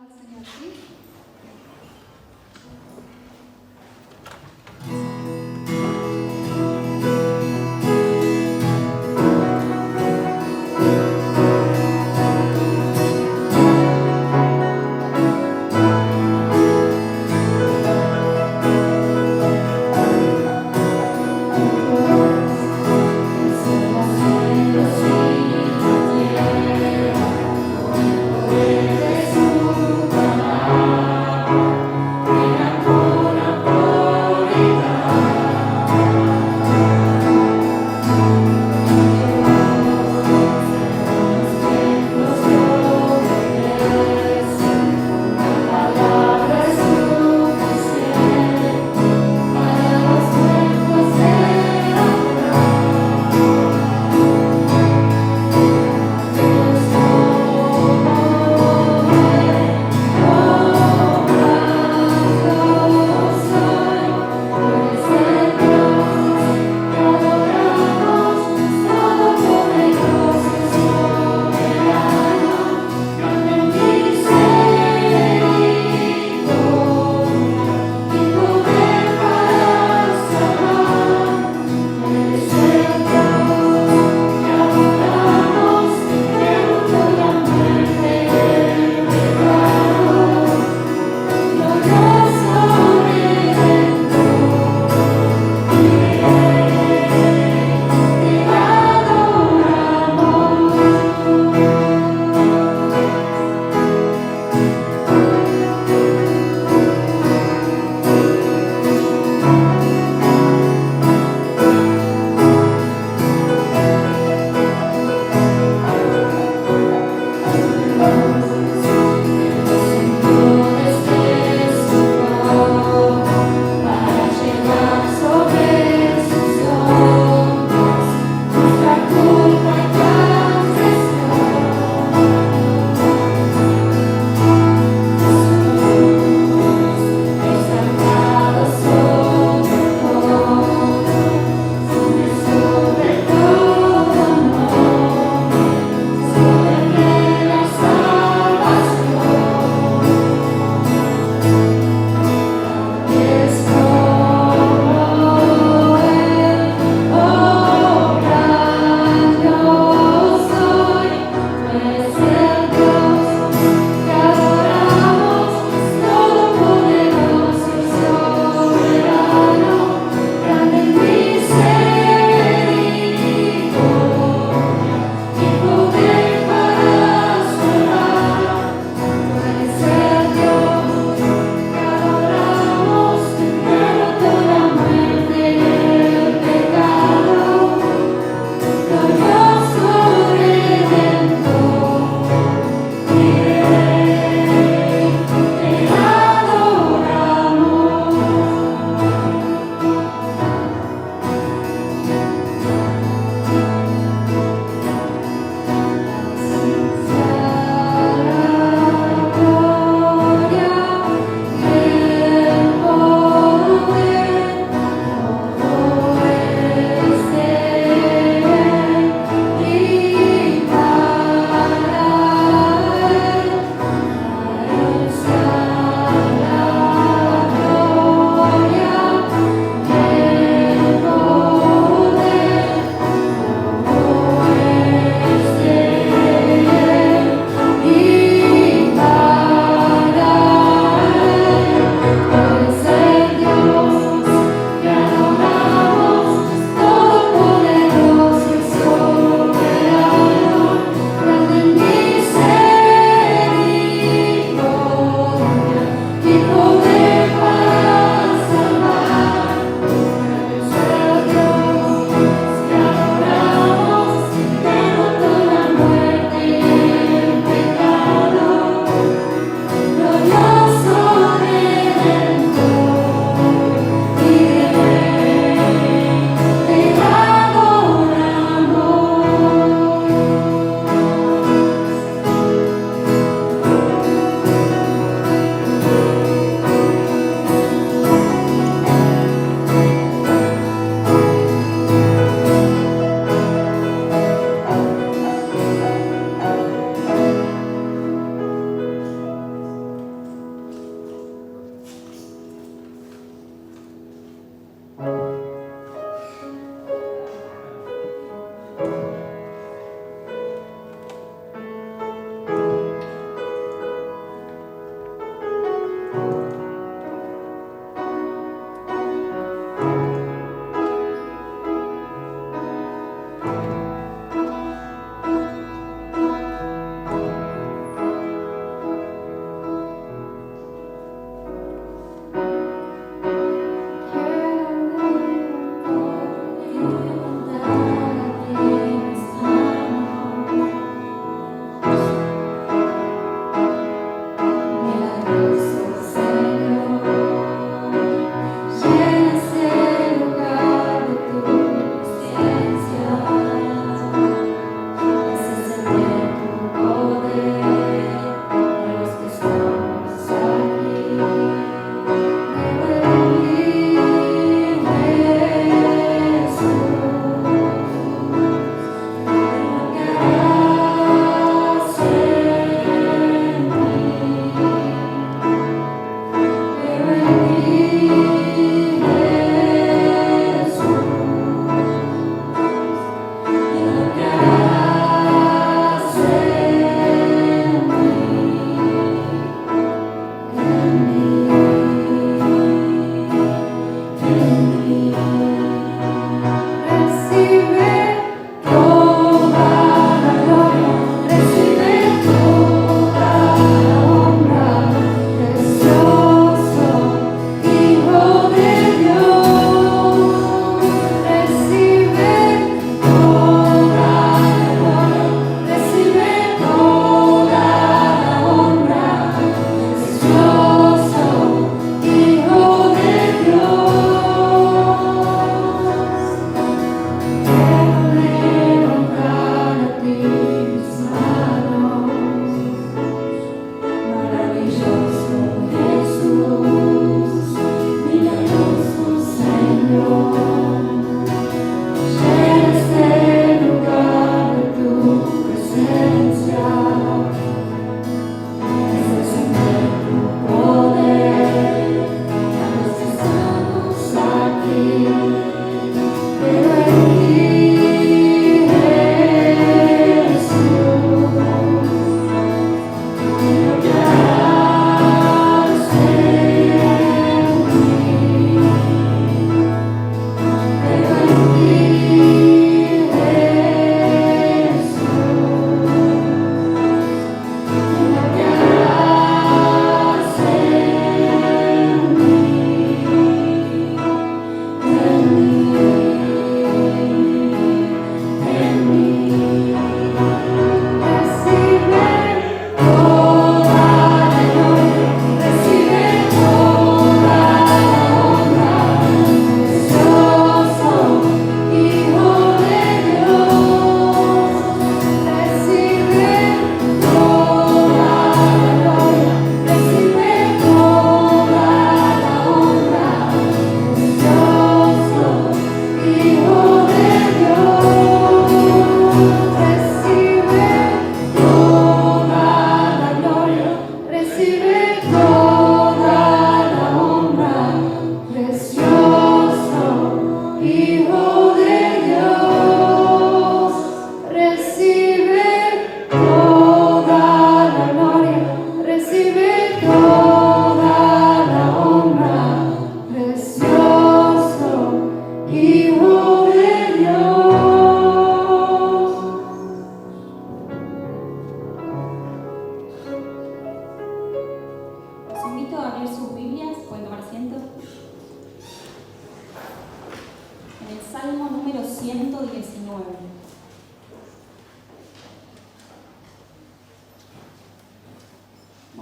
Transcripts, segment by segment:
al Señor, ¿sí? Jesús,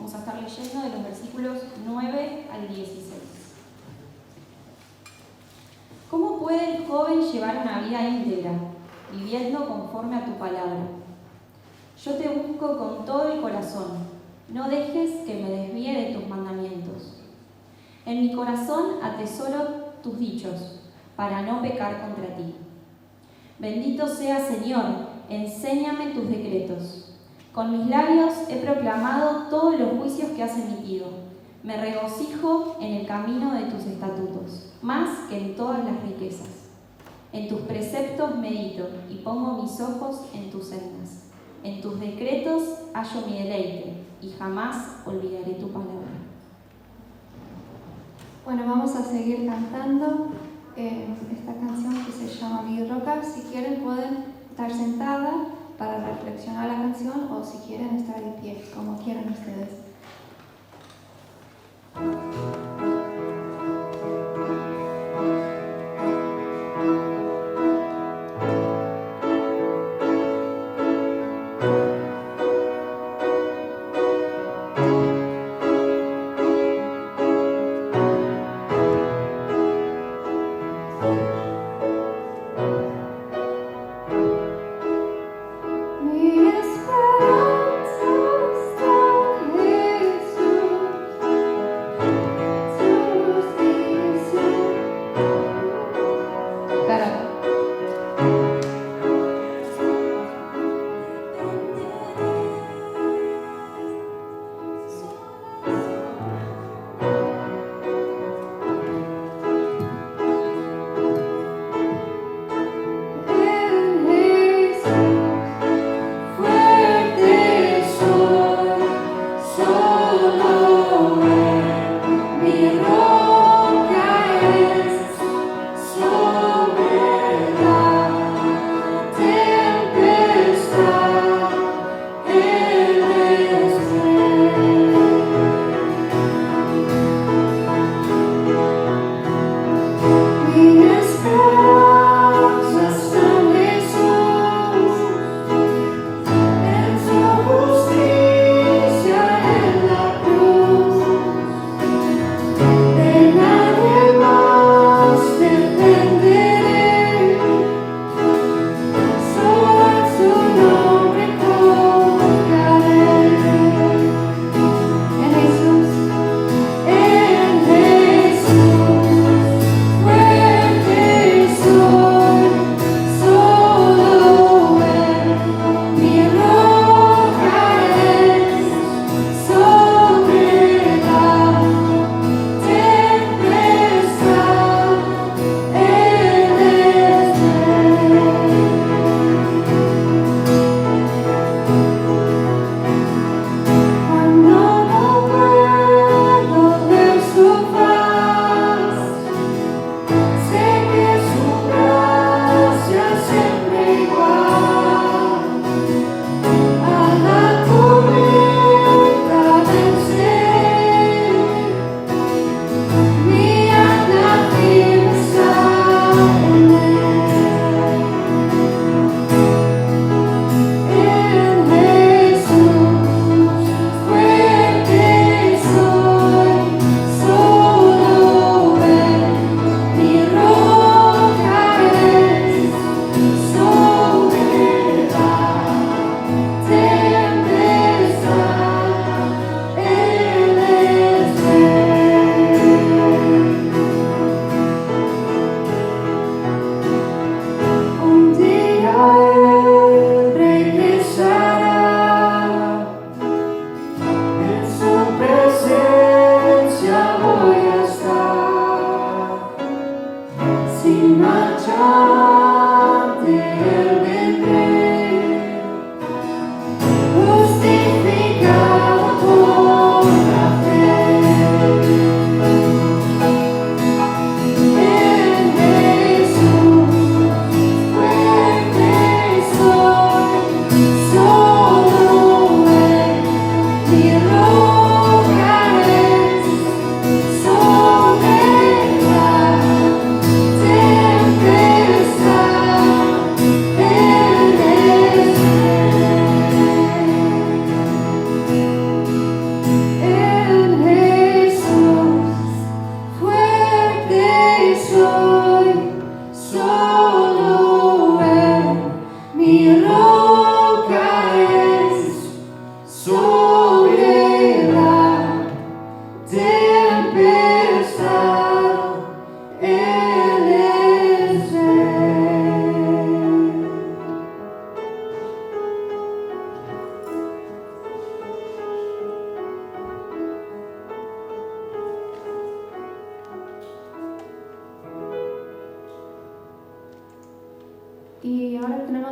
Vamos a estar leyendo de los versículos 9 al 16. ¿Cómo puede el joven llevar una vida íntegra, viviendo conforme a tu palabra? Yo te busco con todo el corazón, no dejes que me desvíe de tus mandamientos. En mi corazón atesoro tus dichos, para no pecar contra ti. Bendito seas, Señor, enséñame tus decretos. Con mis labios he proclamado todos los juicios que has emitido. Me regocijo en el camino de tus estatutos, más que en todas las riquezas. En tus preceptos medito y pongo mis ojos en tus sendas. En tus decretos hallo mi deleite y jamás olvidaré tu palabra. Bueno, vamos a seguir cantando esta canción que se llama Mi Roca. Si quieren pueden estar sentadas para reflexionar la canción o si quieren estar de pie, como quieran ustedes. Fue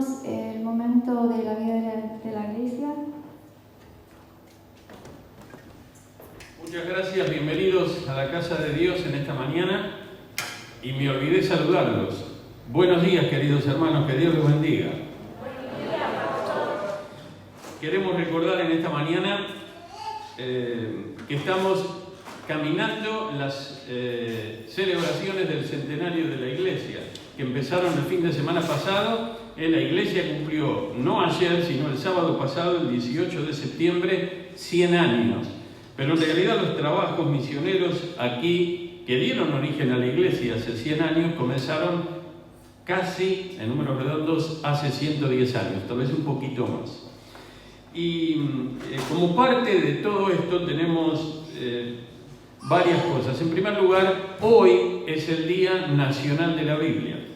tenemos el momento de la vida de la iglesia. Muchas gracias, bienvenidos a la casa de Dios en esta mañana y me olvidé saludarlos. Buenos días, queridos hermanos, que Dios los bendiga. Queremos recordar en esta mañana que estamos caminando las celebraciones del centenario de la Iglesia, que empezaron el fin de semana pasado. La Iglesia cumplió, no ayer, sino el sábado pasado, el 18 de septiembre, 100 años. Pero en realidad los trabajos misioneros aquí, que dieron origen a la Iglesia hace 100 años, comenzaron casi, en números redondos, hace 110 años, tal vez un poquito más. Y como parte de todo esto tenemos varias cosas. En primer lugar, hoy es el Día Nacional de la Biblia.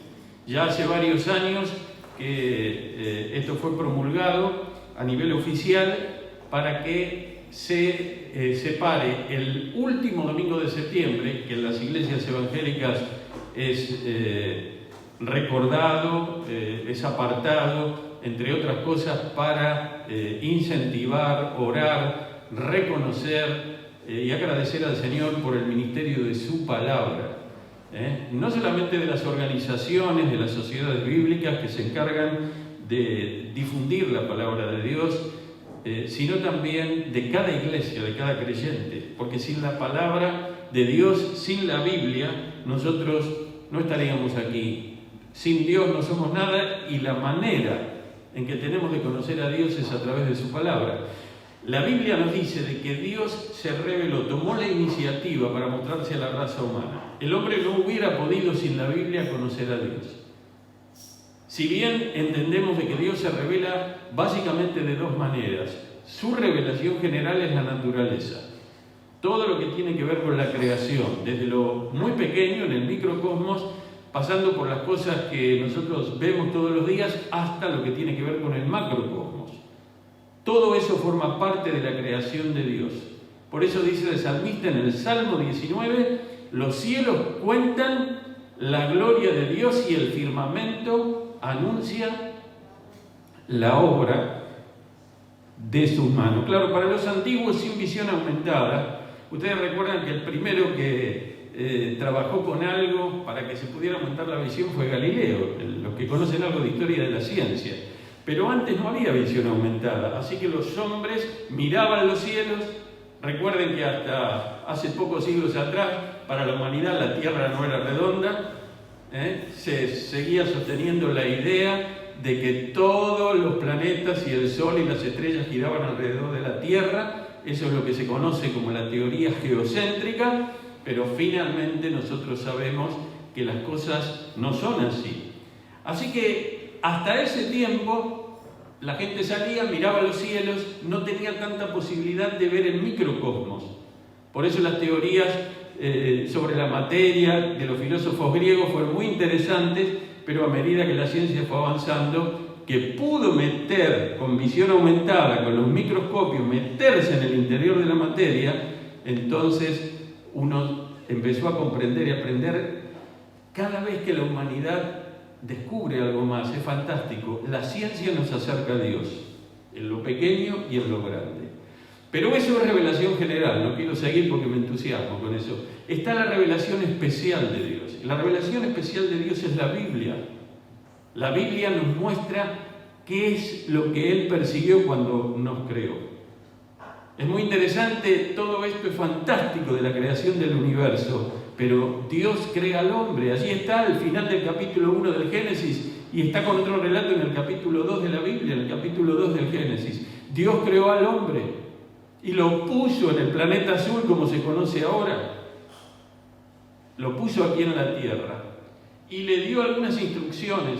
Ya hace varios años que esto fue promulgado a nivel oficial para que se separe el último domingo de septiembre, que en las iglesias evangélicas es recordado, es apartado, entre otras cosas, para incentivar, orar, reconocer y agradecer al Señor por el ministerio de su palabra. No solamente de las organizaciones, de las sociedades bíblicas que se encargan de difundir la palabra de Dios, sino también de cada iglesia, de cada creyente, porque sin la palabra de Dios, sin la Biblia, nosotros no estaríamos aquí. Sin Dios no somos nada, y la manera en que tenemos de conocer a Dios es a través de su palabra. La Biblia nos dice de que Dios se reveló, tomó la iniciativa para mostrarse a la raza humana. El hombre no hubiera podido sin la Biblia conocer a Dios. Si bien entendemos de que Dios se revela básicamente de dos maneras, su revelación general es la naturaleza. Todo lo que tiene que ver con la creación, desde lo muy pequeño en el microcosmos, pasando por las cosas que nosotros vemos todos los días, hasta lo que tiene que ver con el macrocosmos. Todo eso forma parte de la creación de Dios. Por eso dice el salmista en el Salmo 19, los cielos cuentan la gloria de Dios y el firmamento anuncia la obra de sus manos. Claro, para los antiguos sin visión aumentada, ustedes recuerdan que el primero que trabajó con algo para que se pudiera aumentar la visión fue Galileo, los que conocen algo de historia de la ciencia. Pero antes no había visión aumentada, así que los hombres miraban los cielos. Recuerden que hasta hace pocos siglos atrás, para la humanidad la Tierra no era redonda. Se seguía sosteniendo la idea de que todos los planetas y el Sol y las estrellas giraban alrededor de la Tierra. Eso es lo que se conoce como la teoría geocéntrica, pero finalmente nosotros sabemos que las cosas no son así. Así que hasta ese tiempo la gente salía, miraba los cielos, no tenía tanta posibilidad de ver el microcosmos. Por eso las teorías sobre la materia de los filósofos griegos fueron muy interesantes, pero a medida que la ciencia fue avanzando, que pudo meter con visión aumentada, con los microscopios, meterse en el interior de la materia, entonces uno empezó a comprender y aprender. Cada vez que la humanidad descubre algo más, es fantástico. La ciencia nos acerca a Dios, en lo pequeño y en lo grande. Pero eso es revelación general, no quiero seguir porque me entusiasmo con eso. Está la revelación especial de Dios. La revelación especial de Dios es la Biblia. La Biblia nos muestra qué es lo que Él persiguió cuando nos creó. Es muy interesante, todo esto es fantástico de la creación del universo, pero Dios crea al hombre. Allí está al final del capítulo 1 del Génesis, y está con otro relato en el capítulo 2 de la Biblia, en el capítulo 2 del Génesis. Dios creó al hombre y lo puso en el planeta azul como se conoce ahora. Lo puso aquí en la tierra y le dio algunas instrucciones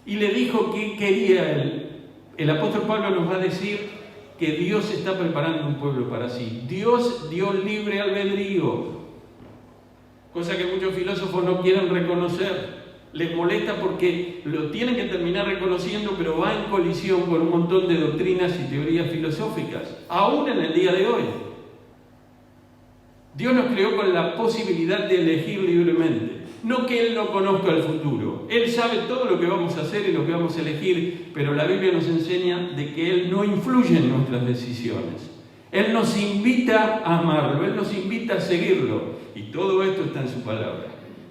y le dijo qué quería él. El apóstol Pablo nos va a decir que Dios está preparando un pueblo para sí. Dios dio libre albedrío, cosa que muchos filósofos no quieren reconocer. Les molesta porque lo tienen que terminar reconociendo, pero va en colisión con un montón de doctrinas y teorías filosóficas, aún en el día de hoy. Dios nos creó con la posibilidad de elegir libremente. No que Él no conozca el futuro. Él sabe todo lo que vamos a hacer y lo que vamos a elegir, pero la Biblia nos enseña de que Él no influye en nuestras decisiones. Él nos invita a amarlo, Él nos invita a seguirlo. Y todo esto está en su palabra.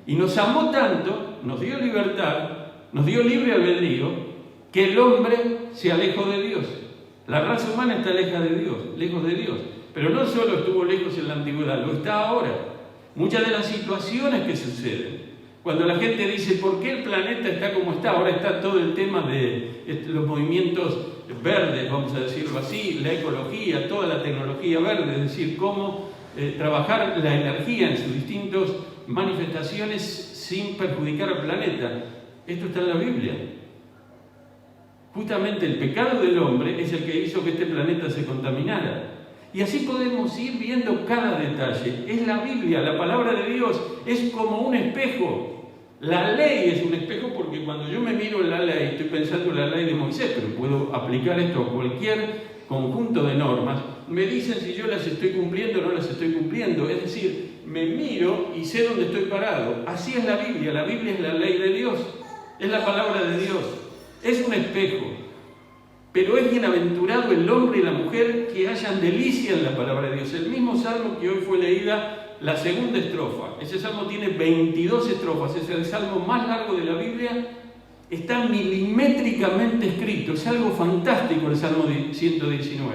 Y nos amó tanto, nos dio libertad, nos dio libre albedrío, que el hombre se alejó de Dios. La raza humana está lejos de Dios. Pero no solo estuvo lejos en la antigüedad, lo está ahora. Muchas de las situaciones que suceden, cuando la gente dice, ¿por qué el planeta está como está? Ahora está todo el tema de los movimientos verdes, vamos a decirlo así, la ecología, toda la tecnología verde, es decir, cómo trabajar la energía en sus distintas manifestaciones sin perjudicar al planeta. Esto está en la Biblia. Justamente el pecado del hombre es el que hizo que este planeta se contaminara. Y así podemos ir viendo cada detalle. Es la Biblia, la palabra de Dios, es como un espejo. La ley es un espejo porque cuando yo me miro en la ley, estoy pensando en la ley de Moisés, pero puedo aplicar esto a cualquier conjunto de normas. Me dicen si yo las estoy cumpliendo o no las estoy cumpliendo. Es decir, me miro y sé dónde estoy parado. Así es la Biblia es la ley de Dios, es la palabra de Dios, es un espejo. Pero es bienaventurado el hombre y la mujer que hayan delicia en la palabra de Dios. El mismo salmo que hoy fue leída, la segunda estrofa. Ese salmo tiene 22 estrofas, es el salmo más largo de la Biblia. Está milimétricamente escrito, es algo fantástico el salmo 119.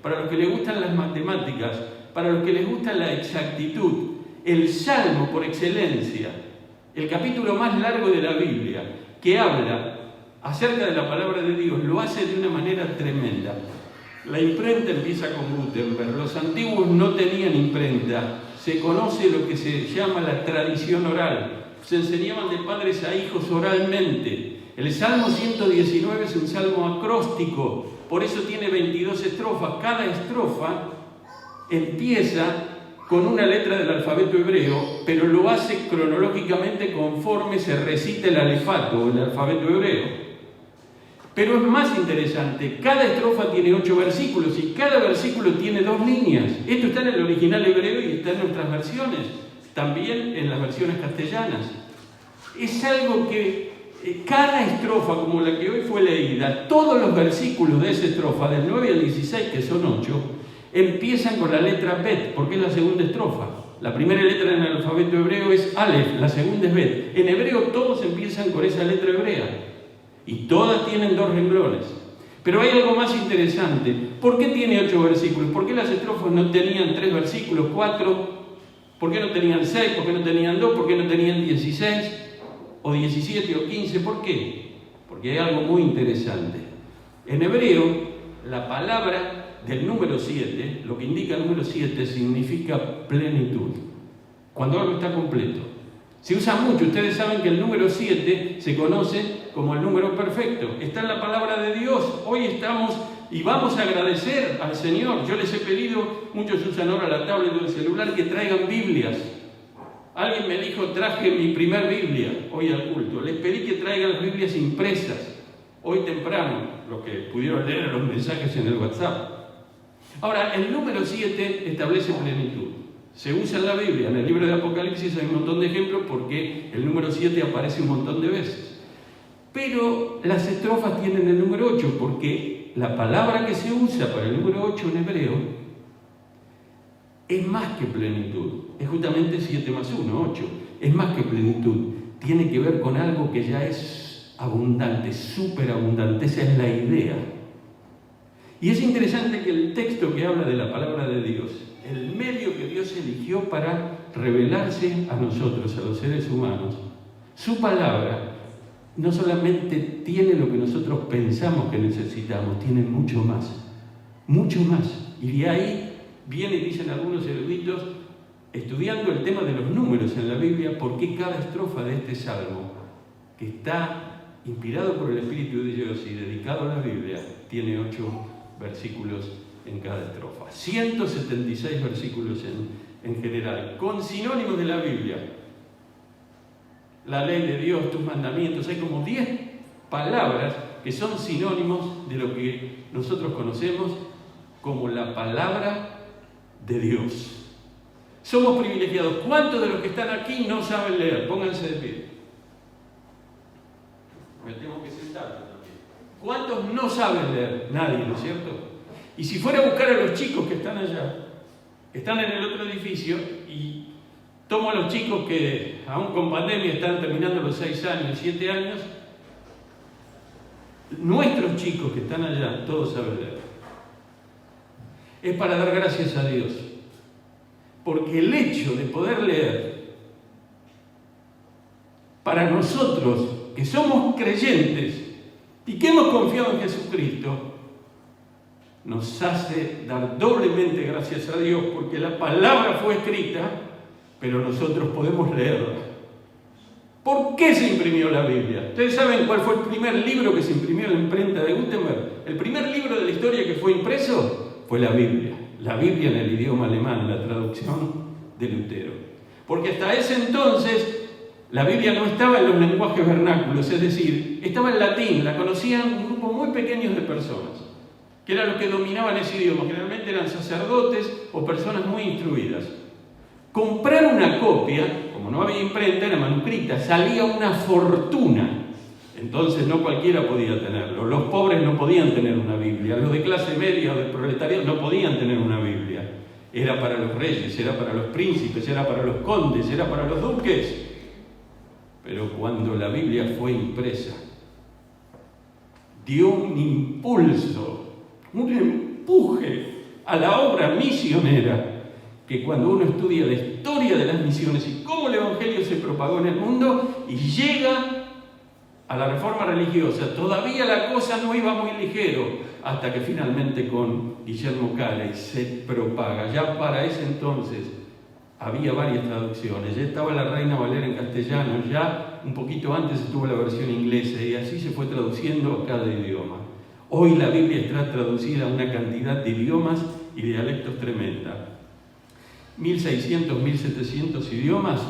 Para los que les gustan las matemáticas, para los que les gusta la exactitud, el salmo por excelencia, el capítulo más largo de la Biblia, que habla acerca de la palabra de Dios, lo hace de una manera tremenda. La imprenta empieza con Gutenberg. Los antiguos no tenían imprenta. Se conoce lo que se llama la tradición oral. Se enseñaban de padres a hijos oralmente. El Salmo 119 es un salmo acróstico, por eso tiene 22 estrofas. Cada estrofa empieza con una letra del alfabeto hebreo, pero lo hace cronológicamente conforme se recita el alefato o el alfabeto hebreo. Pero es más interesante, cada estrofa tiene 8 versículos y cada versículo tiene 2 líneas. Esto está en el original hebreo y está en nuestras versiones, también en las versiones castellanas. Es algo que cada estrofa, como la que hoy fue leída, todos los versículos de esa estrofa, del 9 al 16, que son 8, empiezan con la letra Bet, porque es la segunda estrofa. La primera letra en el alfabeto hebreo es Aleph, la segunda es Bet. En hebreo todos empiezan con esa letra hebrea. Y todas tienen 2 renglones. Pero hay algo más interesante. ¿Por qué tiene 8 versículos? ¿Por qué las estrofas no tenían 3 versículos, 4? ¿Por qué no tenían 6? ¿Por qué no tenían 2? ¿Por qué no tenían 16? ¿O 17 o 15? ¿Por qué? Porque hay algo muy interesante. En hebreo, la palabra del número 7, lo que indica el número 7, significa plenitud. Cuando algo está completo. Se usa mucho, ustedes saben que el número 7 se conoce como el número perfecto. Está en la palabra de Dios. Hoy estamos y vamos a agradecer al Señor. Yo les he pedido, muchos usan ahora la tablet o el celular, que traigan Biblias. Alguien me dijo, traje mi primer Biblia hoy al culto. Les pedí que traigan las Biblias impresas, hoy temprano, los que pudieron leer los mensajes en el WhatsApp. Ahora, el número 7 establece plenitud. Se usa en la Biblia, en el libro de Apocalipsis hay un montón de ejemplos porque el número 7 aparece un montón de veces. Pero las estrofas tienen el número 8 porque la palabra que se usa para el número 8 en hebreo es más que plenitud. Es justamente 7 más 1, 8. Es más que plenitud. Tiene que ver con algo que ya es abundante, súper abundante. Esa es la idea. Y es interesante que el texto que habla de la palabra de Dios, el medio que Dios eligió para revelarse a nosotros, a los seres humanos, su palabra no solamente tiene lo que nosotros pensamos que necesitamos, tiene mucho más, mucho más. Y de ahí viene, dicen algunos eruditos, estudiando el tema de los números en la Biblia, por qué cada estrofa de este salmo, que está inspirado por el Espíritu de Dios y dedicado a la Biblia, tiene 8 versículos en cada estrofa. 176 versículos en general, con sinónimos de la Biblia. La ley de Dios, tus mandamientos, hay como 10 palabras que son sinónimos de lo que nosotros conocemos como la palabra de Dios. Somos privilegiados. ¿Cuántos de los que están aquí no saben leer? Pónganse de pie. Me tengo que sentar también. ¿Cuántos no saben leer? Nadie, ¿no es cierto? Y si fuera a buscar a los chicos que están allá, que están en el otro edificio, y tomo a los chicos que aún con pandemia están terminando los 6 años, 7 años, nuestros chicos que están allá, todos saben leer. Es para dar gracias a Dios. Porque el hecho de poder leer, para nosotros que somos creyentes y que hemos confiado en Jesucristo, nos hace dar doblemente gracias a Dios, porque la palabra fue escrita, pero nosotros podemos leerla. ¿Por qué se imprimió la Biblia? ¿Ustedes saben cuál fue el primer libro que se imprimió en la imprenta de Gutenberg? El primer libro de la historia que fue impreso fue la Biblia. La Biblia en el idioma alemán, la traducción de Lutero. Porque hasta ese entonces la Biblia no estaba en los lenguajes vernáculos, es decir, estaba en latín, la conocían un grupo muy pequeño de personas, que eran los que dominaban ese idioma, generalmente eran sacerdotes o personas muy instruidas. Comprar una copia, como no había imprenta, era manuscrita, salía una fortuna. Entonces no cualquiera podía tenerlo. Los pobres no podían tener una Biblia. Los de clase media o del proletariado no podían tener una Biblia. Era para los reyes, era para los príncipes, era para los condes, era para los duques. Pero cuando la Biblia fue impresa, dio un impulso, un empuje a la obra misionera, que cuando uno estudia la historia de las misiones y cómo el Evangelio se propagó en el mundo y llega a la reforma religiosa, todavía la cosa no iba muy ligero, hasta que finalmente con Guillermo Calley se propaga. Ya para ese entonces había varias traducciones, ya estaba la Reina Valera en castellano, ya un poquito antes estuvo la versión inglesa, y así se fue traduciendo a cada idioma. Hoy la Biblia está traducida a una cantidad de idiomas y dialectos tremenda. 1600, 1700 idiomas,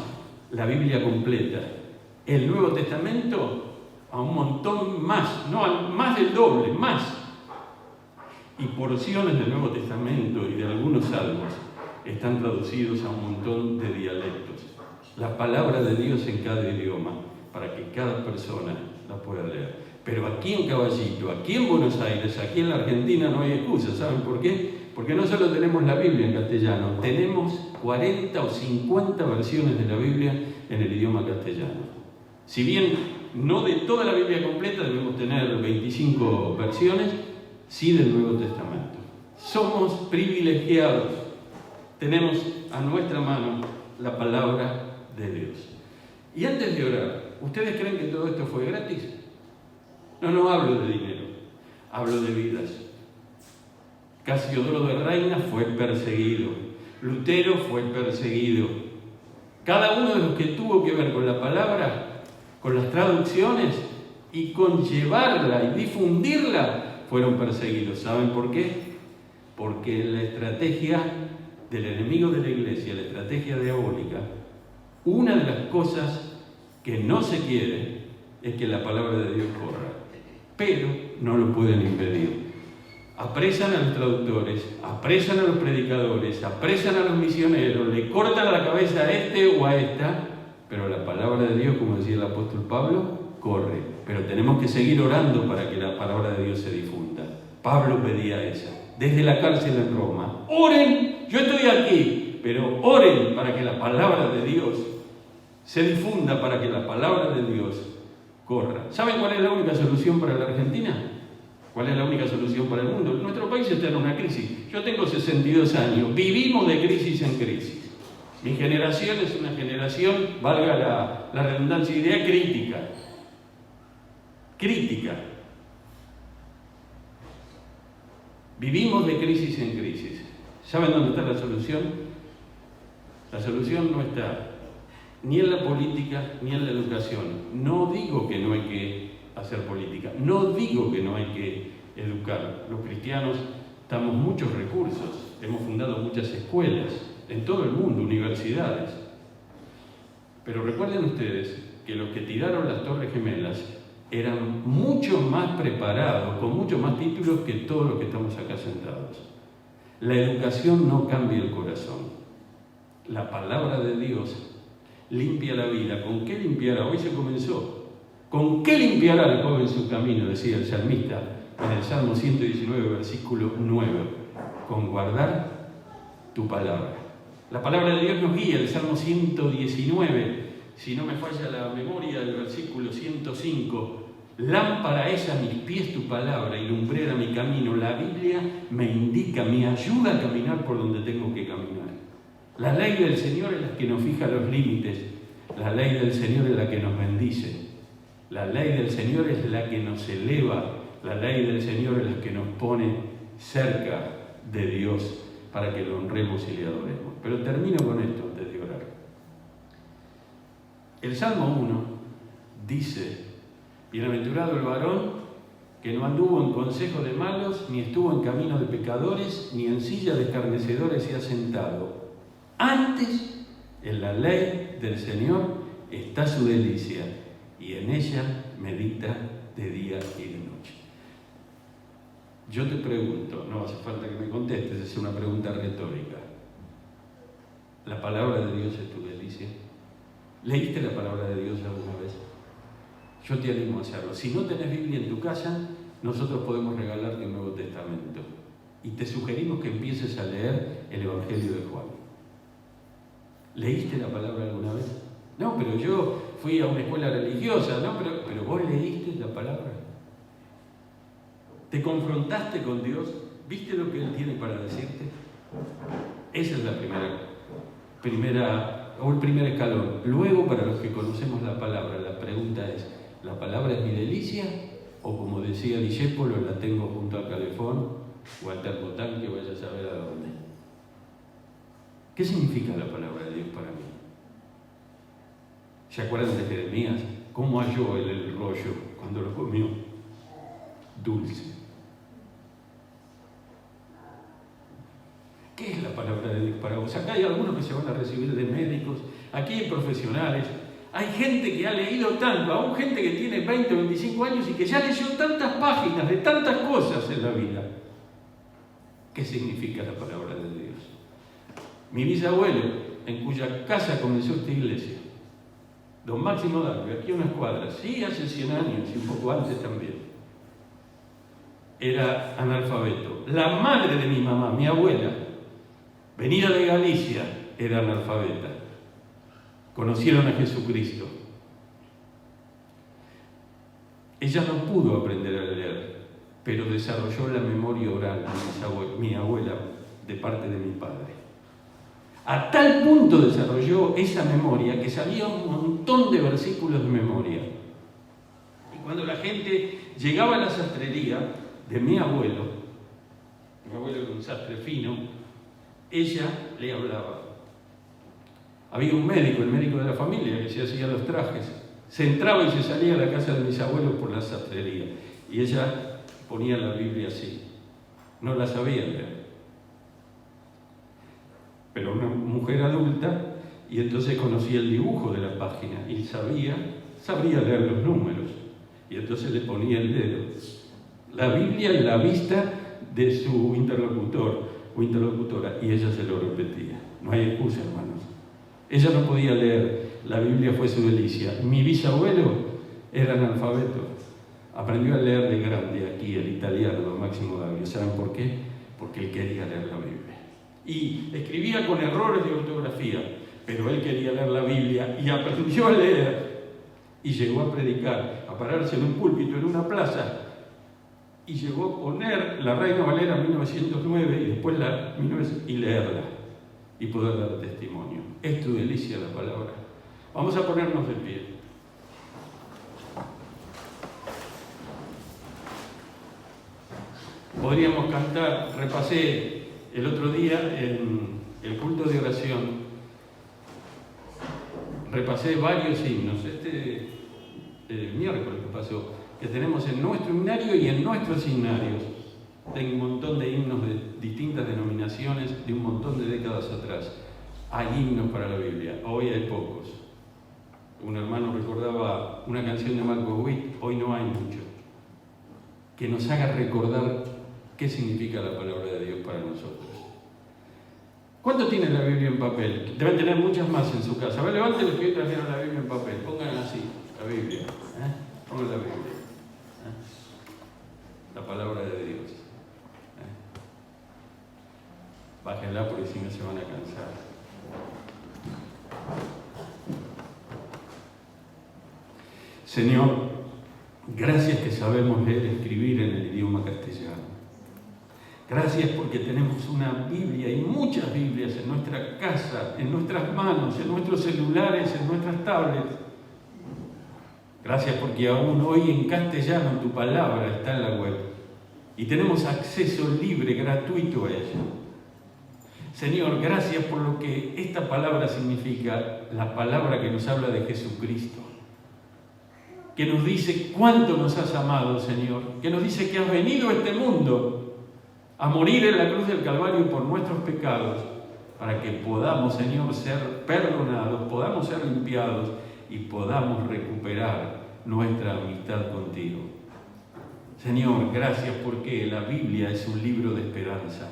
la Biblia completa. El Nuevo Testamento a un montón más, no, más del doble, más. Y porciones del Nuevo Testamento y de algunos salmos están traducidos a un montón de dialectos. La palabra de Dios en cada idioma, para que cada persona la pueda leer. Pero aquí en Caballito, aquí en Buenos Aires, aquí en la Argentina no hay excusa. ¿Saben por qué? Porque no solo tenemos la Biblia en castellano, tenemos 40 o 50 versiones de la Biblia en el idioma castellano. Si bien no de toda la Biblia completa, debemos tener 25 versiones, sí del Nuevo Testamento. Somos privilegiados. Tenemos a nuestra mano la palabra de Dios. Y antes de orar, ¿ustedes creen que todo esto fue gratis? No hablo de dinero, hablo de vidas. Casiodoro de Reina fue perseguido, Lutero fue perseguido. Cada uno de los que tuvo que ver con la palabra, con las traducciones y con llevarla y difundirla, fueron perseguidos. ¿Saben por qué? Porque la estrategia del enemigo de la iglesia, la estrategia diabólica, una de las cosas que no se quiere es que la palabra de Dios corra, pero no lo pueden impedir. Apresan a los traductores, apresan a los predicadores, apresan a los misioneros, le cortan la cabeza a este o a esta, pero la palabra de Dios, como decía el apóstol Pablo, corre. Pero tenemos que seguir orando para que la palabra de Dios se difunda. Pablo pedía eso, desde la cárcel en Roma. Oren, yo estoy aquí, pero oren para que la palabra de Dios se difunda, para que la palabra de Dios corra. ¿Saben cuál es la única solución para la Argentina? ¿Cuál es la única solución para el mundo? Nuestro país está en una crisis. Yo tengo 62 años, vivimos de crisis en crisis. Mi generación es una generación, valga la redundancia, idea crítica. Crítica. Vivimos de crisis en crisis. ¿Saben dónde está la solución? La solución no está ni en la política ni en la educación. No digo que no hay que hacer política, no digo que no hay que educar. Los cristianos damos muchos recursos, hemos fundado muchas escuelas en todo el mundo, universidades. Pero recuerden ustedes que los que tiraron las Torres Gemelas eran mucho más preparados, con mucho más títulos que todos los que estamos acá sentados. La educación no cambia el corazón. La palabra de Dios limpia la vida. ¿Con qué limpiará? Hoy se comenzó. ¿Con qué limpiará el joven su camino? Decía el salmista en el Salmo 119, versículo 9. Con guardar tu palabra. La palabra de Dios nos guía. El Salmo 119, si no me falla la memoria, el versículo 105. Lámpara es a mis pies tu palabra y lumbrera mi camino. La Biblia me indica, me ayuda a caminar por donde tengo que caminar. La ley del Señor es la que nos fija los límites. La ley del Señor es la que nos bendice. La ley del Señor es la que nos eleva. La ley del Señor es la que nos pone cerca de Dios para que lo honremos y le adoremos. Pero termino con esto antes de orar. El Salmo 1 dice: bienaventurado el varón que no anduvo en consejo de malos, ni estuvo en camino de pecadores, ni en silla de escarnecedores se ha sentado. Antes, en la ley del Señor está su delicia, y en ella medita de día y de noche. Yo te pregunto, no hace falta que me contestes, es una pregunta retórica. ¿La palabra de Dios es tu delicia? ¿Leíste la palabra de Dios alguna vez? Yo te animo a hacerlo. Si no tenés Biblia en tu casa, nosotros podemos regalarte un Nuevo Testamento. Y te sugerimos que empieces a leer el Evangelio de Juan. ¿Leíste la palabra alguna vez? No, pero yo fui a una escuela religiosa. No, pero vos leíste la palabra. ¿Te confrontaste con Dios? ¿Viste lo que Él tiene para decirte? Esa es la el primer escalón. Luego, para los que conocemos la palabra, la pregunta es: ¿la palabra es mi delicia? O como decía Discépolo, la tengo junto al calefón o al termotanque, vaya a saber a dónde. ¿Qué significa la palabra de Dios para mí? ¿Se acuerdan de Jeremías? ¿Cómo halló él el rollo cuando lo comió? Dulce. ¿Qué es la palabra de Dios para vos? Acá hay algunos que se van a recibir de médicos, aquí hay profesionales, hay gente que ha leído tanto, aún gente que tiene 20 o 25 años y que ya leyó tantas páginas de tantas cosas en la vida. ¿Qué significa la palabra de Dios? Mi bisabuelo, en cuya casa comenzó esta iglesia, don Máximo Dalve, aquí a unas cuadras, sí, hace 100 años y un poco antes también, era analfabeto. La madre de mi mamá, mi abuela, venida de Galicia, era analfabeta. Conocieron a Jesucristo. Ella no pudo aprender a leer, pero desarrolló la memoria oral de mi abuela de parte de mi padre. A tal punto desarrolló esa memoria que sabía un montón de versículos de memoria. Y cuando la gente llegaba a la sastrería de mi abuelo era un sastre fino, ella le hablaba. Había un médico, el médico de la familia, que se hacía los trajes. Se entraba y se salía a la casa de mis abuelos por la sastrería. Y ella ponía la Biblia así. No la sabía leer. Pero una mujer adulta, y entonces conocía el dibujo de la página y sabría leer los números. Y entonces le ponía el dedo. La Biblia en la vista de su interlocutor o interlocutora, y ella se lo repetía. No hay excusa, hermanos. Ella no podía leer, la Biblia fue su delicia. Mi bisabuelo era analfabeto, aprendió a leer de grande aquí el italiano, don Máximo Davio. ¿Saben por qué? Porque él quería leer la Biblia. Y escribía con errores de ortografía, pero él quería leer la Biblia y aprendió a leer. Y llegó a predicar, a pararse en un púlpito en una plaza, y llegó a poner la Reina Valera 1909 y después y leerla y poder dar testimonio. Es tu delicia la palabra. Vamos a ponernos de pie. Podríamos cantar, repasé el otro día en el culto de oración, repasé varios himnos, miércoles que pasó, que tenemos en nuestro himnario y en nuestros himnarios. Tengo un montón de himnos de distintas denominaciones de un montón de décadas atrás. Hay himnos para la Biblia, hoy hay pocos. Un hermano recordaba una canción de Marcos Witt, hoy no hay mucho, que nos haga recordar qué significa la palabra de Dios para nosotros. ¿Cuántos tienen la Biblia en papel? Deben tener muchas más en su casa. A ver, levanten los que trajeron la Biblia en papel. Pónganla así, la Biblia. Pongan la Biblia. La palabra de Dios. Bájenla porque si no se van a cansar. Señor, gracias que sabemos leer y escribir en el idioma castellano. Gracias porque tenemos una Biblia y muchas Biblias en nuestra casa, en nuestras manos, en nuestros celulares, en nuestras tablets. Gracias porque aún hoy en castellano tu palabra está en la web y tenemos acceso libre, gratuito a ella. Señor, gracias por lo que esta palabra significa, la palabra que nos habla de Jesucristo, que nos dice cuánto nos has amado, Señor, que nos dice que has venido a este mundo a morir en la cruz del Calvario por nuestros pecados, para que podamos, Señor, ser perdonados, podamos ser limpiados y podamos recuperar nuestra amistad contigo. Señor, gracias porque la Biblia es un libro de esperanza.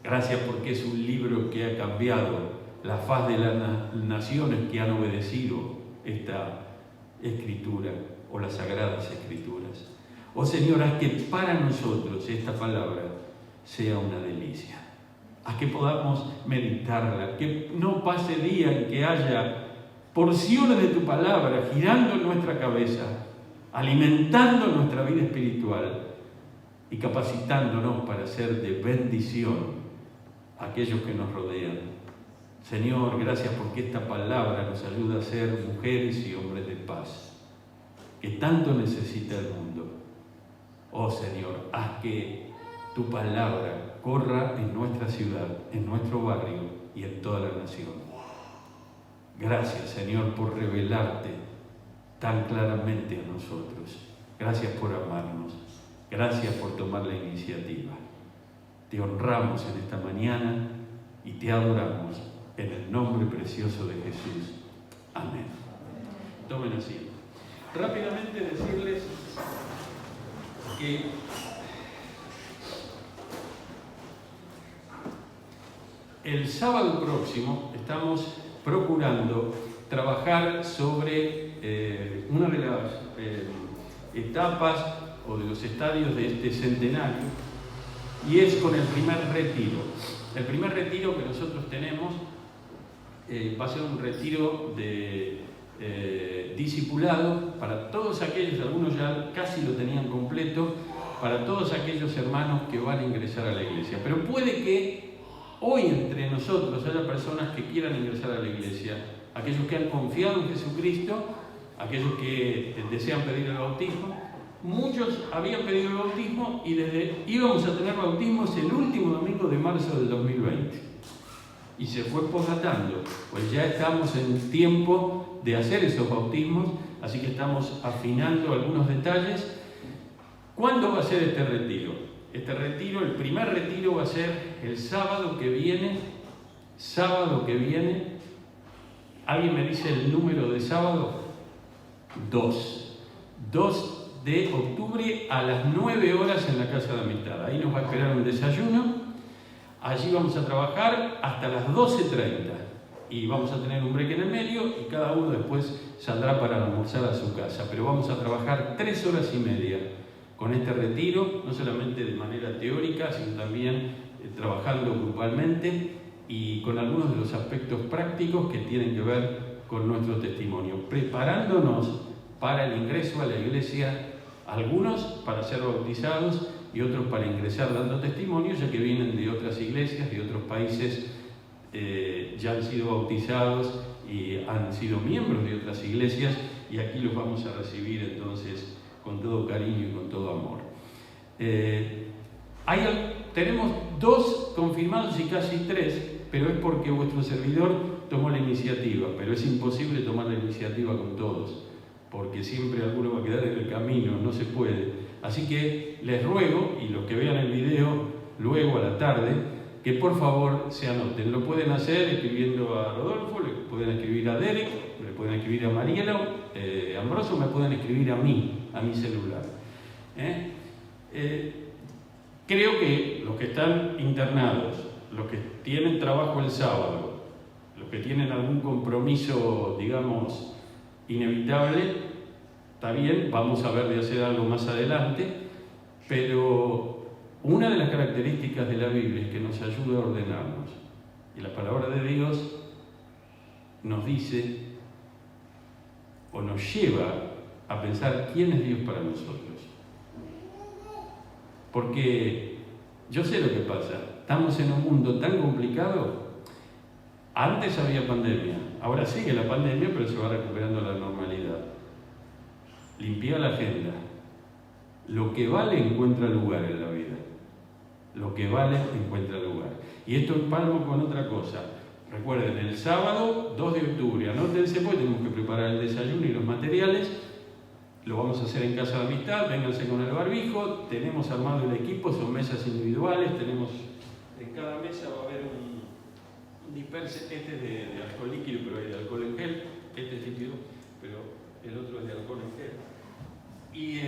Gracias porque es un libro que ha cambiado la faz de las naciones que han obedecido esta escritura o las sagradas escrituras. Oh Señor, haz que para nosotros esta palabra sea una delicia. Haz que podamos meditarla, que no pase día en que haya porciones de tu palabra girando en nuestra cabeza, alimentando nuestra vida espiritual y capacitándonos para ser de bendición a aquellos que nos rodean. Señor, gracias porque esta palabra nos ayuda a ser mujeres y hombres de paz, que tanto necesita el mundo. Oh Señor, haz que tu palabra corra en nuestra ciudad, en nuestro barrio y en toda la nación. Gracias, Señor, por revelarte tan claramente a nosotros. Gracias por amarnos. Gracias por tomar la iniciativa. Te honramos en esta mañana y te adoramos en el nombre precioso de Jesús. Amén. Tomen asiento. Rápidamente decirles que el sábado próximo estamos procurando trabajar sobre una de las etapas o de los estadios de este centenario, y es con el primer retiro. El primer retiro que nosotros tenemos va a ser un retiro de discipulado para todos aquellos, algunos ya casi lo tenían completo, para todos aquellos hermanos que van a ingresar a la iglesia. Pero puede que hoy entre nosotros haya personas que quieran ingresar a la iglesia, aquellos que han confiado en Jesucristo, aquellos que desean pedir el bautismo. Muchos habían pedido el bautismo y íbamos a tener bautismos el último domingo de marzo del 2020. Y se fue posdatando, pues ya estamos en tiempo de hacer esos bautismos, así que estamos afinando algunos detalles. ¿Cuándo va a ser este retiro? Este retiro, el primer retiro va a ser el sábado que viene. ¿Alguien me dice el número de sábado? 2 de octubre a las 9 horas en la Casa de Amistad. Ahí nos va a esperar un desayuno. Allí vamos a trabajar hasta las 12:30 y vamos a tener un break en el medio y cada uno después saldrá para almorzar a su casa. Pero vamos a trabajar 3 horas y media con este retiro, no solamente de manera teórica, sino también trabajando grupalmente y con algunos de los aspectos prácticos que tienen que ver con nuestro testimonio, preparándonos para el ingreso a la iglesia, algunos para ser bautizados y otros para ingresar dando testimonio, ya que vienen de otras iglesias, de otros países, ya han sido bautizados y han sido miembros de otras iglesias, y aquí los vamos a recibir entonces con todo cariño y con todo amor. Tenemos 2 confirmados y casi 3, pero es porque vuestro servidor tomó la iniciativa, pero es imposible tomar la iniciativa con todos, porque siempre alguno va a quedar en el camino, no se puede. Así que les ruego, y los que vean el video luego a la tarde, que por favor se anoten. Lo pueden hacer escribiendo a Rodolfo, le pueden escribir a Derek, le pueden escribir a Mariela, Ambrosio, me pueden escribir a mí, a mi celular. Creo que los que están internados los que tienen trabajo el sábado, los que tienen algún compromiso, digamos, inevitable, está bien, vamos a ver de hacer algo más adelante, pero una de las características de la Biblia es que nos ayuda a ordenarnos. Y la palabra de Dios nos dice o nos lleva a pensar quién es Dios para nosotros. Porque yo sé lo que pasa, estamos en un mundo tan complicado. Antes había pandemia, ahora sigue la pandemia, pero se va recuperando la normalidad. Limpia la agenda. Lo que vale encuentra lugar en la vida. Lo que vale encuentra lugar. Y esto empalmo con otra cosa. Recuerden, el sábado 2 de octubre, anótense porque tenemos que preparar el desayuno y los materiales. Lo vamos a hacer en casa de amistad, vénganse con el barbijo. Tenemos armado el equipo, son mesas individuales. Tenemos, en cada mesa va a haber un disperse. Este es de alcohol líquido, pero hay de alcohol en gel. Este es líquido, pero el otro es de alcohol en gel. Y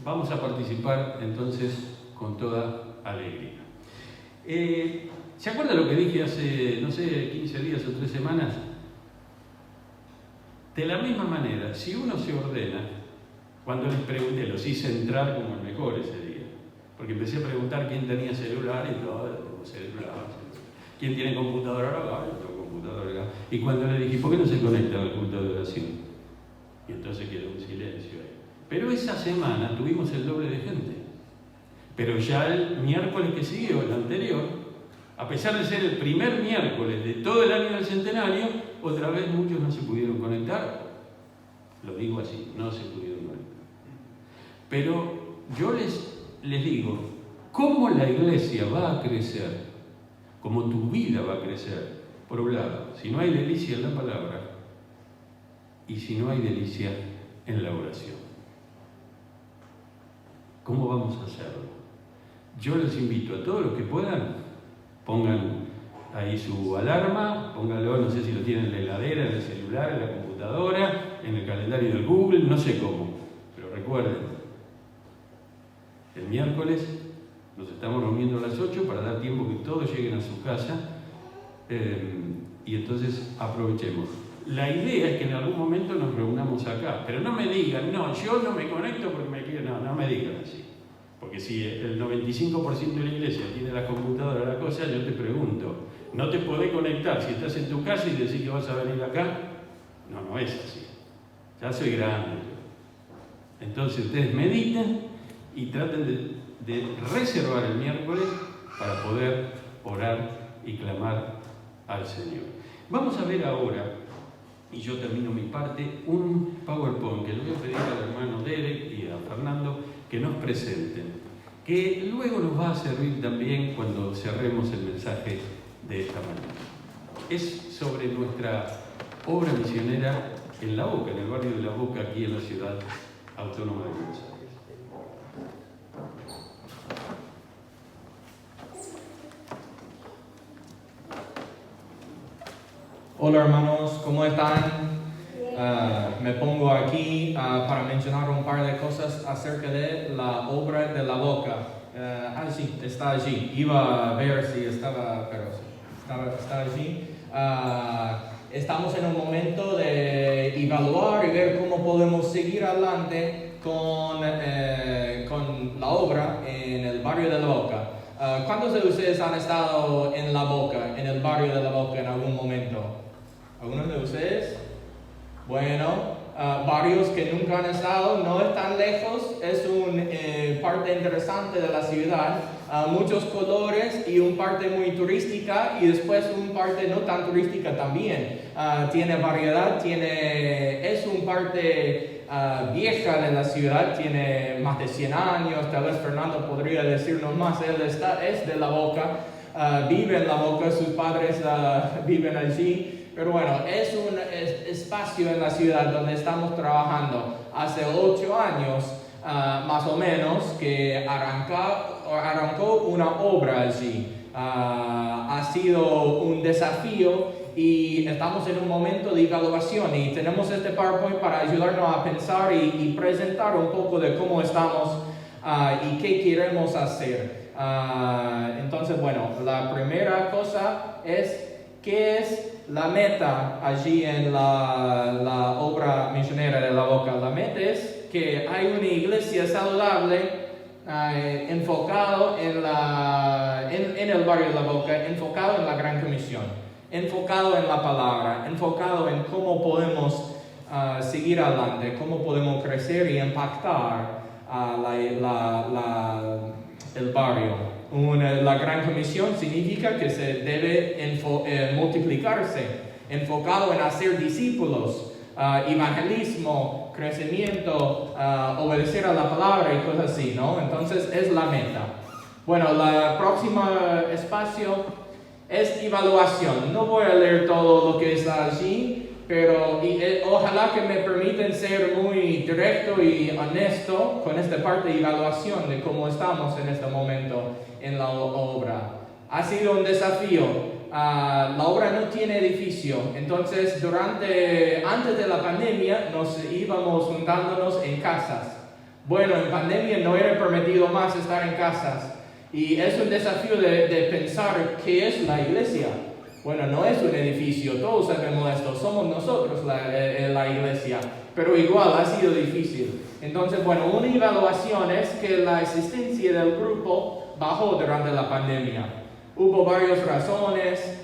vamos a participar entonces con toda alegría. ¿Se acuerdan lo que dije hace, no sé, 15 días o 3 semanas? De la misma manera, si uno se ordena, cuando les pregunté, los hice entrar como el mejor ese día, porque empecé a preguntar quién tenía celular y todo, tengo celular. ¿Quién tiene computadora ahora? Yo tengo computadora acá. Y cuando le dije, ¿por qué no se conecta al culto de oración? Y entonces quedó un silencio ahí. Pero esa semana tuvimos el doble de gente. Pero ya el miércoles que siguió, el anterior, a pesar de ser el primer miércoles de todo el año del centenario, otra vez muchos no se pudieron conectar. Lo digo así, no se pudieron conectar. Pero yo les digo, ¿cómo la iglesia va a crecer? ¿Cómo tu vida va a crecer? Por un lado, si no hay delicia en la palabra y si no hay delicia en la oración. ¿Cómo vamos a hacerlo? Yo les invito a todos los que puedan, pongan ahí su alarma, pónganlo, no sé si lo tienen en la heladera, en el celular, en la computadora, en el calendario del Google, no sé cómo, pero recuerden, el miércoles nos estamos reuniendo a las 8 para dar tiempo que todos lleguen a su casa y entonces aprovechemos. La idea es que en algún momento nos reunamos acá, pero no me digan, no, yo no me conecto porque me quiero, no me digan así. Porque si el 95% de la iglesia tiene la computadora, la cosa, yo te pregunto, ¿no te podés conectar si estás en tu casa y decís que vas a venir acá? No es así. Ya soy grande yo. Entonces ustedes mediten y traten de reservar el miércoles para poder orar y clamar al Señor. Vamos a ver ahora, y yo termino mi parte, un PowerPoint que le voy a pedir al hermano Derek y a Fernando que nos presenten, que luego nos va a servir también cuando cerremos el mensaje de esta mañana. Es sobre nuestra obra misionera en La Boca, en el barrio de La Boca, aquí en la ciudad autónoma de Buenos Aires. Hola hermanos, ¿cómo están? Me pongo aquí para mencionar un par de cosas acerca de la obra de La Boca. Sí, está allí. Iba a ver si estaba, pero está allí. Estamos en un momento de evaluar y ver cómo podemos seguir adelante con la obra en el barrio de La Boca. ¿Cuántos de ustedes han estado en La Boca, en el barrio de La Boca en algún momento? ¿Algunos de ustedes? Bueno, barrios que nunca han estado, no están lejos, es una parte interesante de la ciudad, muchos colores y una parte muy turística y después una parte no tan turística también. Tiene variedad, es una parte vieja de la ciudad, tiene más de 100 años, tal vez Fernando podría decirnos más, él es de La Boca, vive en La Boca, sus padres viven allí. Pero bueno, es un espacio en la ciudad donde estamos trabajando. Hace 8 años, más o menos, que arrancó una obra allí. Ha sido un desafío y estamos en un momento de evaluación y tenemos este PowerPoint para ayudarnos a pensar y presentar un poco de cómo estamos y qué queremos hacer. Entonces, bueno, la primera cosa es qué es la meta allí en la obra misionera de la Boca. La meta es que hay una iglesia saludable enfocado en el barrio de la Boca, enfocado en la Gran Comisión, enfocado en la palabra, enfocado en cómo podemos seguir adelante, cómo podemos crecer y impactar el barrio. La Gran Comisión significa que se debe multiplicarse, enfocado en hacer discípulos, evangelismo, crecimiento, obedecer a la palabra y cosas así, ¿no? Entonces es la meta. Bueno, la próxima espacio es evaluación. No voy a leer todo lo que está allí, pero ojalá que me permiten ser muy directo y honesto con esta parte de evaluación de cómo estamos en este momento en la obra. Ha sido un desafío. La obra no tiene edificio, entonces antes de la pandemia nos íbamos juntándonos en casas. Bueno, en pandemia no era permitido más estar en casas y es un desafío de pensar qué es la iglesia. Bueno, no es un edificio, todos sabemos esto, somos nosotros la iglesia, pero igual ha sido difícil. Entonces, bueno, una evaluación es que la existencia del grupo bajó durante la pandemia. Hubo varias razones,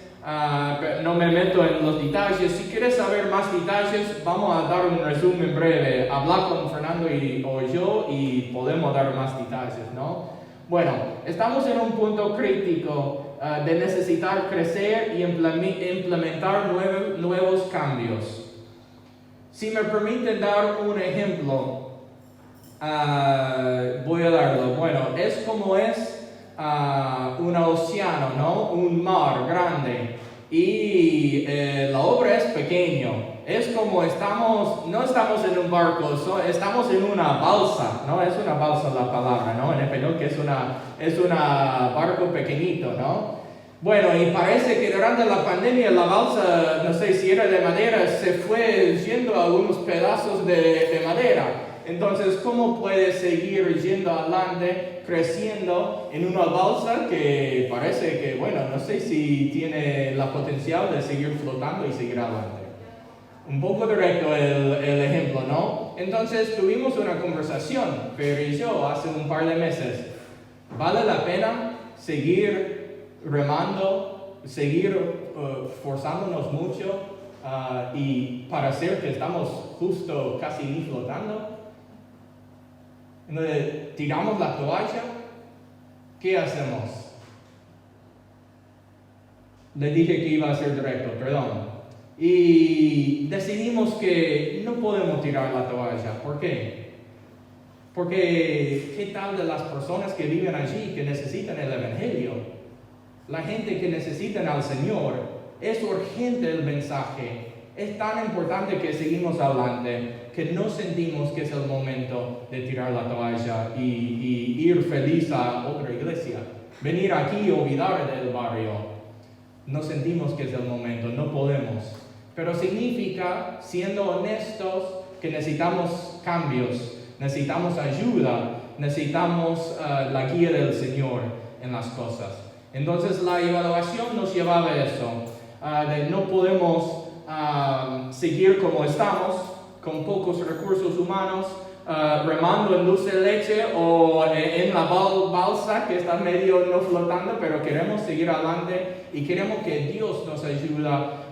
no me meto en los detalles. Si quieres saber más detalles, vamos a dar un resumen breve. Habla con Fernando o yo y podemos dar más detalles, ¿no? Bueno, estamos en un punto crítico de necesitar crecer y implementar nuevos cambios. Si me permiten dar un ejemplo, voy a darlo. Bueno, es como un océano, ¿no? Un mar grande y la obra es pequeño. Es como no estamos en un barco, estamos en una balsa, ¿no? Es una balsa la palabra, ¿no? En español que es una barco pequeñito, ¿no? Bueno, y parece que durante la pandemia la balsa, no sé si era de madera, se fue yendo a algunos pedazos de madera. Entonces, ¿cómo puede seguir yendo adelante, creciendo en una balsa que parece que, bueno, no sé si tiene la potencial de seguir flotando y seguir adelante? Un poco directo el ejemplo, ¿no? Entonces, tuvimos una conversación, Fer y yo, hace un par de meses. ¿Vale la pena seguir remando, seguir forzándonos mucho y parecer que estamos justo casi ni flotando? Entonces, tiramos la toalla, ¿qué hacemos? Le dije que iba a ser directo, perdón. Y decidimos que no podemos tirar la toalla. ¿Por qué? Porque ¿qué tal de las personas que viven allí, que necesitan el Evangelio? La gente que necesita al Señor. Es urgente el mensaje. Es tan importante que seguimos adelante, que no sentimos que es el momento de tirar la toalla y ir feliz a otra iglesia. Venir aquí y olvidar del barrio. No sentimos que es el momento, no podemos. Pero significa, siendo honestos, que necesitamos cambios, necesitamos ayuda, necesitamos la guía del Señor en las cosas. Entonces la evaluación nos llevaba a eso, de no podemos seguir como estamos, con pocos recursos humanos, remando en dulce de leche o en la balsa que está medio no flotando, pero queremos seguir adelante y queremos que Dios nos ayude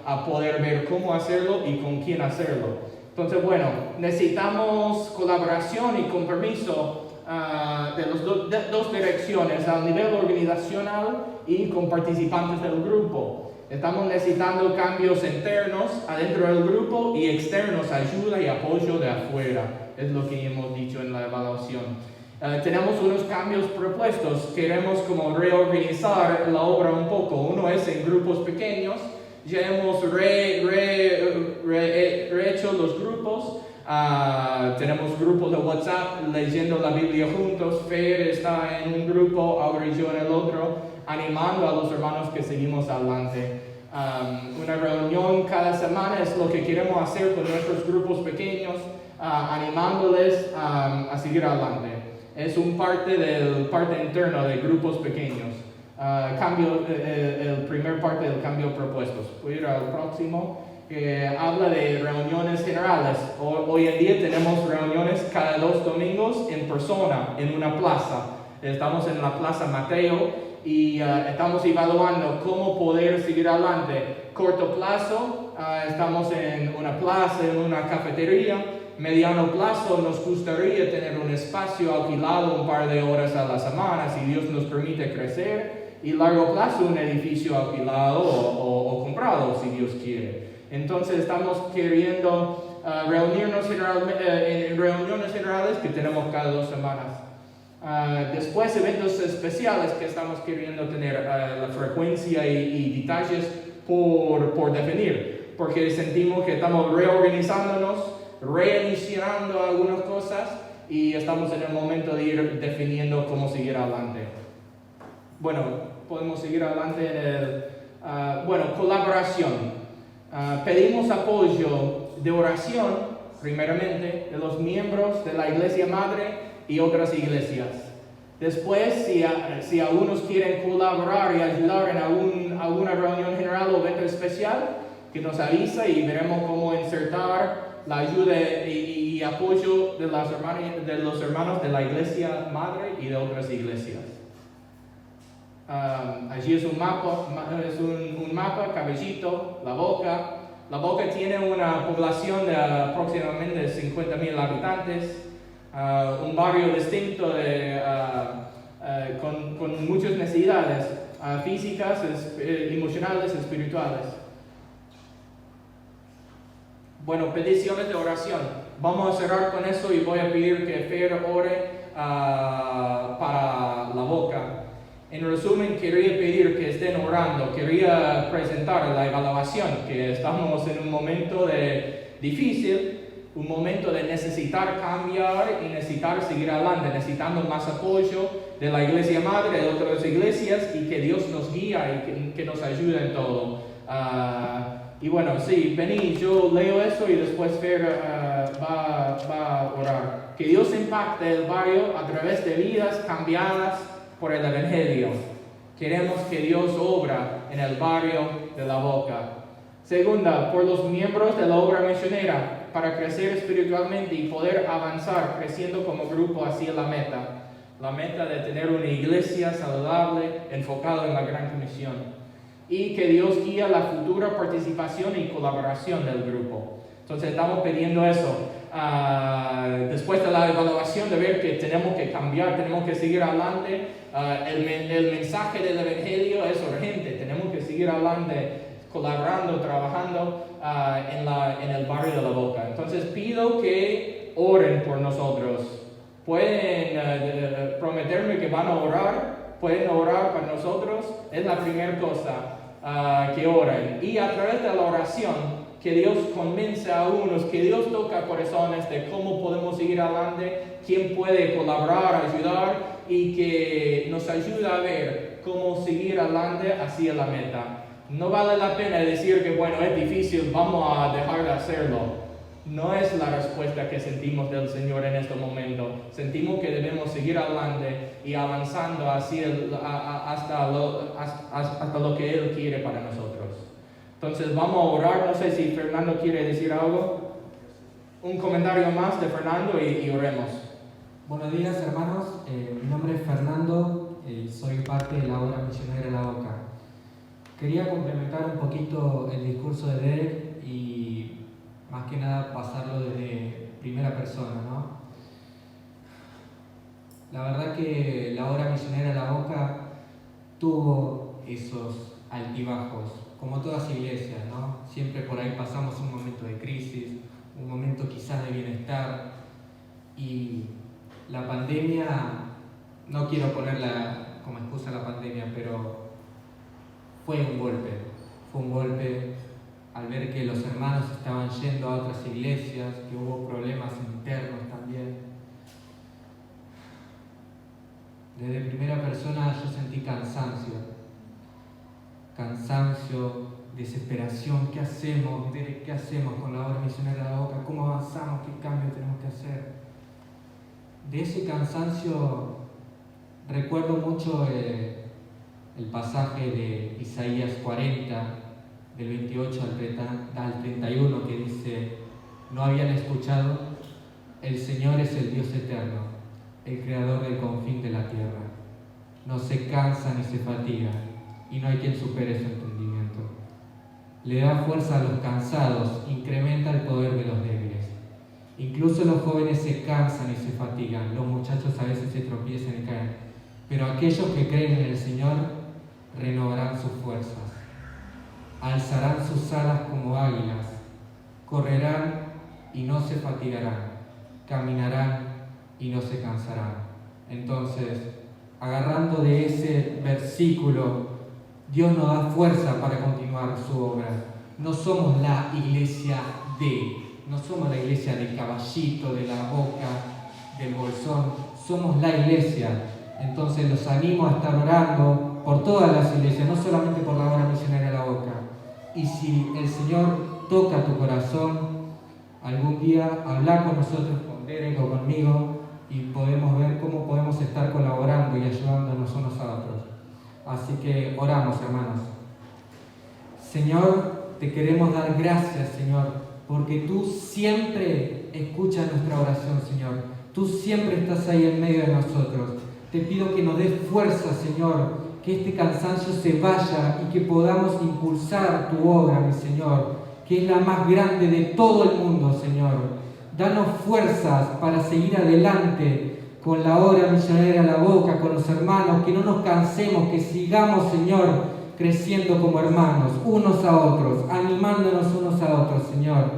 a poder ver cómo hacerlo y con quién hacerlo. Entonces, bueno, necesitamos colaboración y compromiso de las dos direcciones, a nivel organizacional y con participantes del grupo. Estamos necesitando cambios internos adentro del grupo y externos, ayuda y apoyo de afuera. Es lo que hemos dicho en la evaluación. Tenemos unos cambios propuestos. Queremos como reorganizar la obra un poco. Uno es en grupos pequeños. Ya hemos rehecho los grupos. Tenemos grupos de WhatsApp leyendo la Biblia juntos. Fer está en un grupo, Audrey y yo en el otro, animando a los hermanos que seguimos adelante. Una reunión cada semana es lo que queremos hacer con nuestros grupos pequeños, animándoles a seguir adelante. Es un parte interno de grupos pequeños. El primer parte del cambio propuestos. Voy a ir al próximo, que habla de reuniones generales. Hoy en día tenemos reuniones cada 2 domingos en persona, en una plaza. Estamos en la Plaza Mateo y estamos evaluando cómo poder seguir adelante. Corto plazo, estamos en una plaza, en una cafetería. Mediano plazo, nos gustaría tener un espacio alquilado un par de horas a la semana, si Dios nos permite crecer. Y largo plazo, un edificio alquilado o comprado, si Dios quiere. Entonces estamos queriendo reunirnos en reuniones generales que tenemos cada 2 semanas. Después, eventos especiales que estamos queriendo tener, la frecuencia y detalles por definir, porque sentimos que estamos reorganizándonos, reiniciando algunas cosas y estamos en el momento de ir definiendo cómo seguir adelante. Bueno, podemos seguir adelante en colaboración. Pedimos apoyo de oración, primeramente, de los miembros de la Iglesia Madre y otras iglesias. Después, si algunos quieren colaborar y ayudar en alguna reunión general o evento especial, que nos avisa y veremos cómo insertar la ayuda y apoyo de los hermanos de la Iglesia Madre y de otras iglesias. Allí es un mapa, Cabellito, La Boca. La Boca tiene una población de aproximadamente 50,000 habitantes, un barrio distinto con muchas necesidades físicas, emocionales, espirituales. Bueno, peticiones de oración. Vamos a cerrar con eso y voy a pedir que Fer ore para La Boca. En resumen, quería pedir que estén orando, quería presentar la evaluación, que estamos en un momento difícil, un momento de necesitar cambiar y necesitar seguir adelante, necesitando más apoyo de la Iglesia Madre, de otras iglesias, y que Dios nos guía y que nos ayude en todo. Y bueno, sí, vení, yo leo eso y después Fer va a orar. Que Dios impacte el barrio a través de vidas cambiadas por el Evangelio. Queremos que Dios obra en el barrio de La Boca. Segunda, por los miembros de la obra misionera, para crecer espiritualmente y poder avanzar creciendo como grupo hacia la meta de tener una iglesia saludable enfocada en la Gran Comisión, y que Dios guíe la futura participación y colaboración del grupo. Entonces estamos pidiendo eso. Después de la evaluación de ver que tenemos que cambiar, tenemos que seguir adelante, el mensaje del Evangelio es urgente, tenemos que seguir adelante, colaborando, trabajando en el barrio de La Boca. Entonces pido que oren por nosotros. Pueden prometerme que van a orar, pueden orar para nosotros, es la primera cosa, que oren. Y a través de la oración, que Dios convence a unos, que Dios toca corazones de cómo podemos seguir adelante, quién puede colaborar, ayudar, y que nos ayuda a ver cómo seguir adelante hacia la meta. No vale la pena decir que bueno, es difícil, vamos a dejar de hacerlo. No es la respuesta que sentimos del Señor en este momento. Sentimos que debemos seguir adelante y avanzando hasta lo que Él quiere para nosotros. Entonces vamos a orar. No sé si Fernando quiere decir algo. Un comentario más de Fernando y oremos. Buenos días, hermanos. Mi nombre es Fernando, soy parte de la obra misionera La Boca. Quería complementar un poquito el discurso de Derek y más que nada pasarlo desde primera persona, ¿no? La verdad que la obra misionera La Boca tuvo esos altibajos, como todas iglesias, ¿no? Siempre por ahí pasamos un momento de crisis, un momento quizás de bienestar, y la pandemia, no quiero ponerla como excusa la pandemia, pero fue un golpe al ver que los hermanos estaban yendo a otras iglesias, que hubo problemas internos también. Desde primera persona yo sentí cansancio, desesperación. ¿Qué hacemos? ¿Qué hacemos con la obra misionera de La Boca? ¿Cómo avanzamos? ¿Qué cambio tenemos que hacer? De ese cansancio recuerdo mucho el pasaje de Isaías 40, del 28 al 31, que dice: ¿no habían escuchado? El Señor es el Dios eterno, el creador del confín de la tierra. No se cansa ni se fatiga, y no hay quien supere su entendimiento. Le da fuerza a los cansados, incrementa el poder de los débiles. Incluso los jóvenes se cansan y se fatigan, los muchachos a veces se tropiezan y caen, pero aquellos que creen en el Señor renovarán sus fuerzas, alzarán sus alas como águilas, correrán y no se fatigarán, caminarán y no se cansarán. Entonces, agarrando de ese versículo, Dios nos da fuerza para continuar su obra. No somos la iglesia no somos la iglesia del caballito, de la boca, del bolsón, somos la iglesia. Entonces los animo a estar orando por todas las iglesias, no solamente por la obra misionera de la boca. Y si el Señor toca tu corazón, algún día habla con nosotros, con Derek o conmigo, y podemos ver cómo podemos estar colaborando y ayudándonos unos a otros. Así que oramos, hermanos. Señor, te queremos dar gracias, Señor, porque tú siempre escuchas nuestra oración, Señor. Tú siempre estás ahí en medio de nosotros. Te pido que nos des fuerza, Señor, que este cansancio se vaya y que podamos impulsar tu obra, mi Señor, que es la más grande de todo el mundo, Señor. Danos fuerzas para seguir adelante con la obra misionera a la boca, con los hermanos, que no nos cansemos, que sigamos, Señor, creciendo como hermanos, unos a otros, animándonos unos a otros, Señor.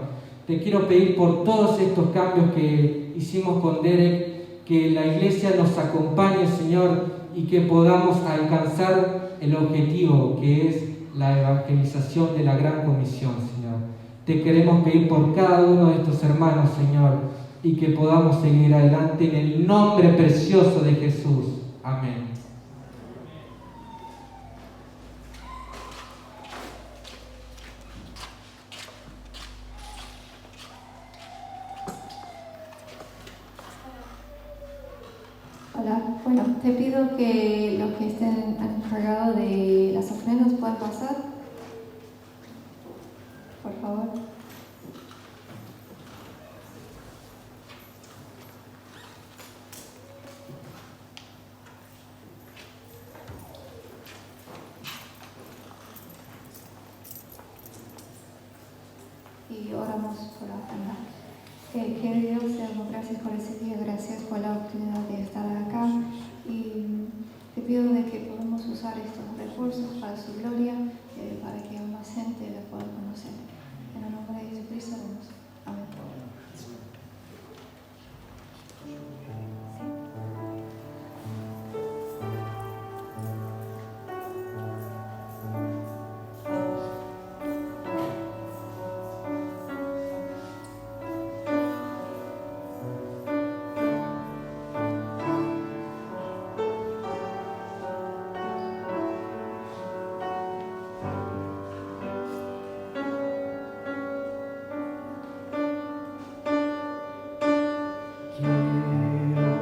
Te quiero pedir por todos estos cambios que hicimos con Derek, que la iglesia nos acompañe, Señor, y que podamos alcanzar el objetivo, que es la evangelización de la Gran Comisión, Señor. Te queremos pedir por cada uno de estos hermanos, Señor, y que podamos seguir adelante en el nombre precioso de Jesús. Amén. Hola, bueno, te pido que los que estén encargados de las ofrendas puedan pasar, por favor. Y oramos por la ofrenda. Querido Dios, te damos gracias por ese día, gracias por la oportunidad de estar acá, y te pido de que podamos usar estos recursos para su gloria, para que más gente le pueda conocer. En el nombre de Jesucristo oramos. Amén. Quiero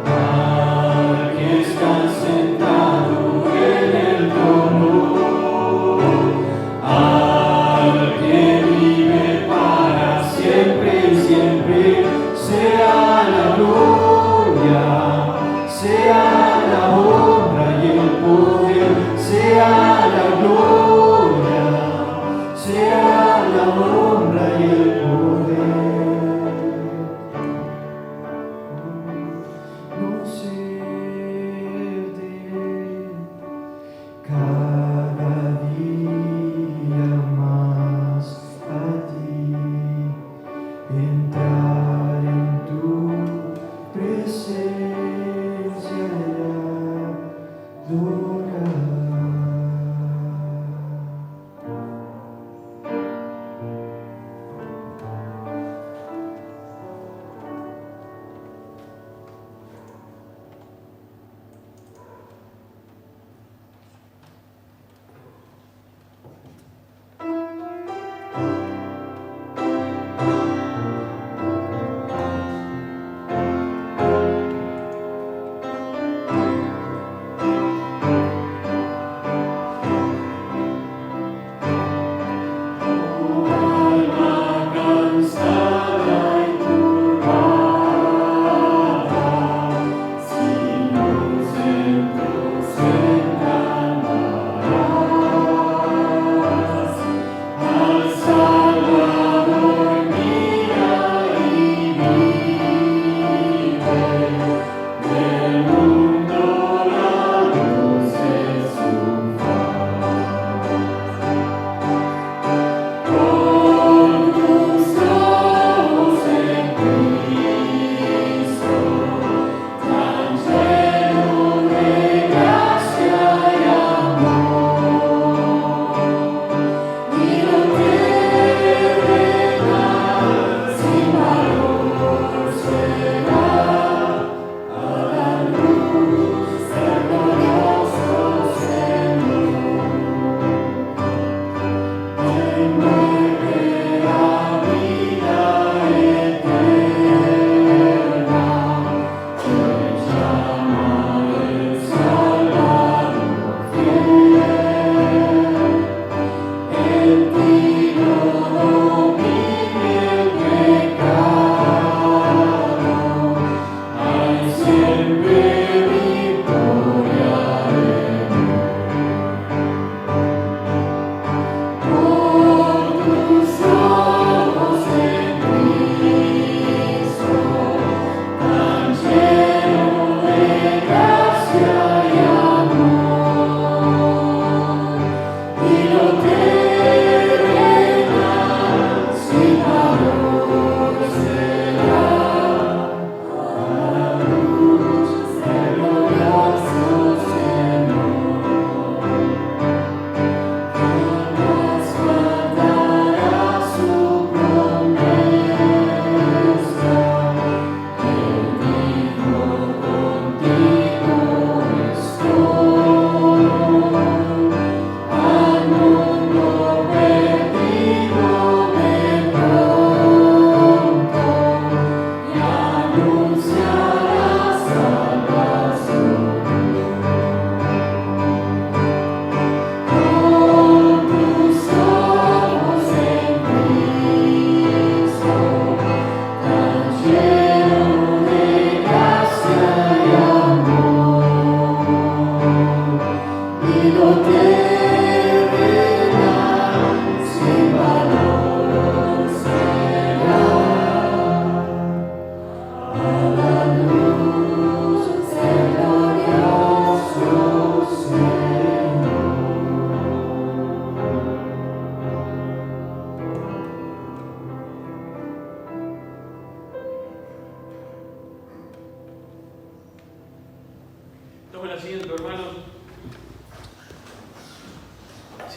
Al que está sentado en el trono.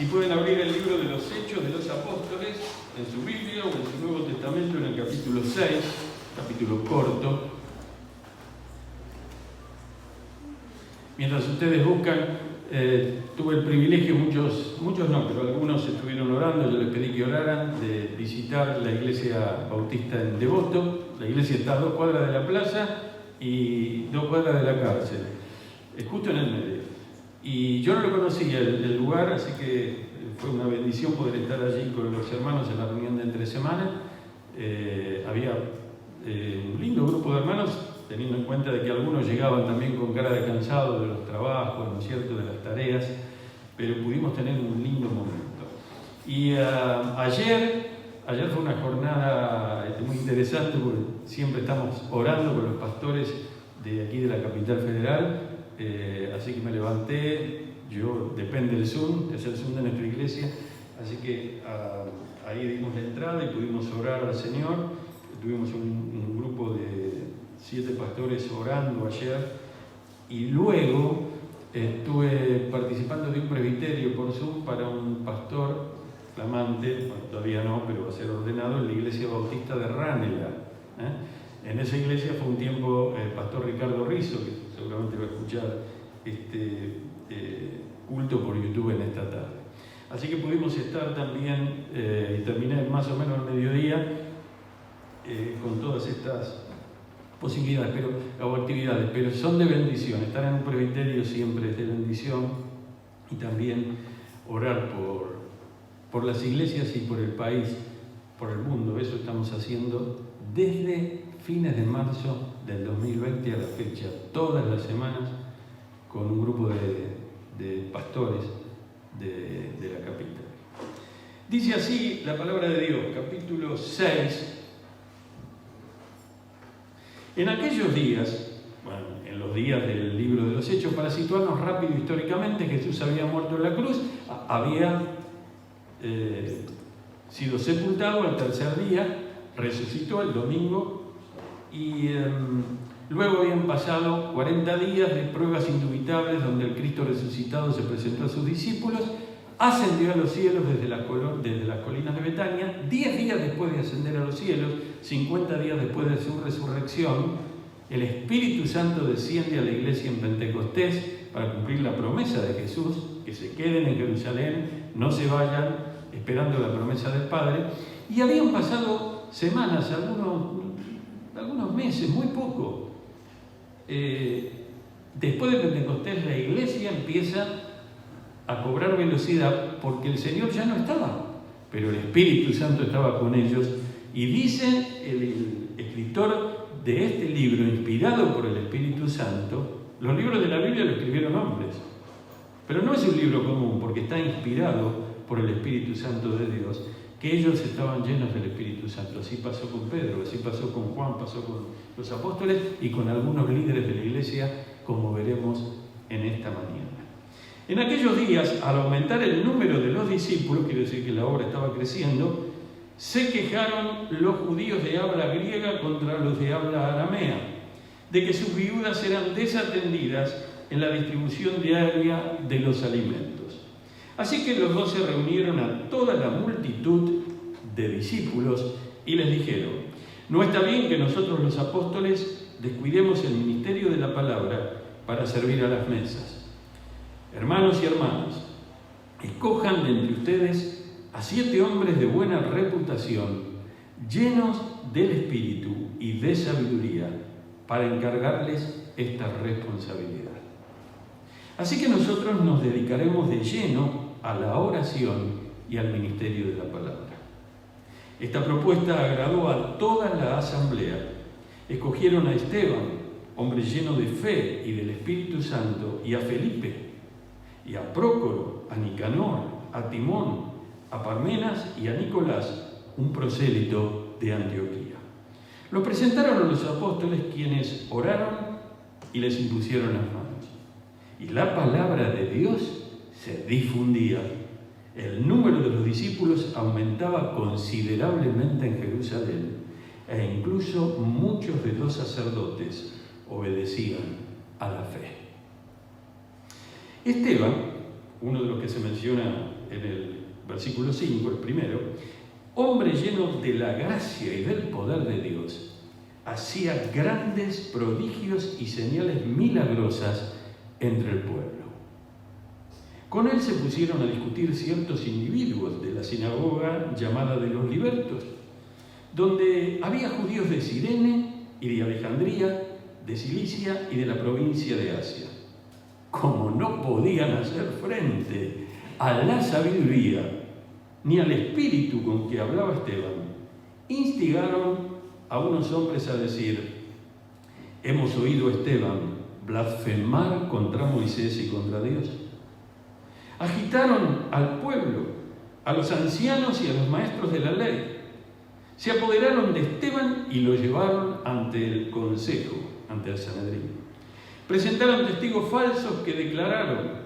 Si pueden abrir el libro de los Hechos de los Apóstoles en su Biblia o en su Nuevo Testamento en el capítulo 6, capítulo corto. Mientras ustedes buscan, tuve el privilegio, muchos no, pero algunos estuvieron orando, yo les pedí que oraran, de visitar la iglesia bautista en Devoto. La iglesia está a 2 cuadras de la plaza y 2 cuadras de la cárcel, justo en el medio. Y yo no lo conocía el lugar, así que fue una bendición poder estar allí con los hermanos en la reunión de entre semana. Había un lindo grupo de hermanos, teniendo en cuenta de que algunos llegaban también con cara de cansado de los trabajos, ¿no es cierto?, de las tareas, pero pudimos tener un lindo momento. Y ayer fue una jornada muy interesante, porque siempre estamos orando con los pastores de aquí de la capital federal, así que me levanté, depende del Zoom, es el Zoom de nuestra iglesia, así que ahí dimos la entrada y pudimos orar al Señor. Tuvimos un grupo de 7 pastores orando ayer, y luego estuve participando de un presbiterio por Zoom para un pastor flamante, bueno, todavía no, pero va a ser ordenado en la iglesia bautista de Ranela. En esa iglesia fue un tiempo el pastor Ricardo Rizzo, que seguramente va a escuchar este culto por YouTube en esta tarde. Así que pudimos estar también, y terminé más o menos al mediodía, con todas estas posibilidades o actividades, pero son de bendición. Estar en un presbiterio siempre es de bendición, y también orar por las iglesias y por el país, por el mundo. Eso estamos haciendo desde fines de marzo del 2020 a la fecha, todas las semanas, con un grupo de pastores de la capital. Dice así la palabra de Dios, capítulo 6. En aquellos días, bueno, en los días del libro de los Hechos, para situarnos rápido históricamente, Jesús había muerto en la cruz, había sido sepultado al tercer día, resucitó el domingo, y luego habían pasado 40 días de pruebas indubitables donde el Cristo resucitado se presentó a sus discípulos, ascendió a los cielos desde las colinas de Betania. 10 días después de ascender a los cielos, 50 días después de su resurrección, el Espíritu Santo desciende a la iglesia en Pentecostés para cumplir la promesa de Jesús, que se queden en Jerusalén, no se vayan, esperando la promesa del Padre. Y habían pasado semanas, algunos meses, muy poco. Después de Pentecostés, la iglesia empieza a cobrar velocidad porque el Señor ya no estaba, pero el Espíritu Santo estaba con ellos. Y dice el escritor de este libro, inspirado por el Espíritu Santo, los libros de la Biblia lo escribieron hombres, pero no es un libro común porque está inspirado por el Espíritu Santo de Dios, que ellos estaban llenos del Espíritu Santo. Así pasó con Pedro, así pasó con Juan, pasó con los apóstoles y con algunos líderes de la iglesia, como veremos en esta mañana. En aquellos días, al aumentar el número de los discípulos, quiere decir que la obra estaba creciendo, se quejaron los judíos de habla griega contra los de habla aramea, de que sus viudas eran desatendidas en la distribución diaria de los alimentos. Así que los 12 reunieron a toda la multitud de discípulos y les dijeron: no está bien que nosotros los apóstoles descuidemos el ministerio de la palabra para servir a las mesas. Hermanos y hermanas, escojan de entre ustedes a 7 hombres de buena reputación, llenos del Espíritu y de sabiduría, para encargarles esta responsabilidad. Así que nosotros nos dedicaremos de lleno a la oración y al ministerio de la palabra. Esta propuesta agradó a toda la asamblea. Escogieron a Esteban, hombre lleno de fe y del Espíritu Santo, y a Felipe, y a Prócoro, a Nicanor, a Timón, a Parmenas y a Nicolás, un prosélito de Antioquía. Los presentaron a los apóstoles, quienes oraron y les impusieron las manos. Y la palabra de Dios se difundía. El número de los discípulos aumentaba considerablemente en Jerusalén, e incluso muchos de los sacerdotes obedecían a la fe. Esteban uno de los que se menciona en el versículo 5, el primero, hombre lleno de la gracia y del poder de Dios, hacía grandes prodigios y señales milagrosas entre el pueblo. Con él se pusieron a discutir ciertos individuos de la sinagoga llamada de los libertos, donde había judíos de Cirene y de Alejandría, de Cilicia y de la provincia de Asia. Como no podían hacer frente a la sabiduría ni al espíritu con que hablaba Esteban, instigaron a unos hombres a decir: hemos oído a Esteban blasfemar contra Moisés y contra Dios. Agitaron al pueblo, a los ancianos y a los maestros de la ley. Se apoderaron de Esteban y lo llevaron ante el consejo, ante el Sanedrín. Presentaron testigos falsos que declararon: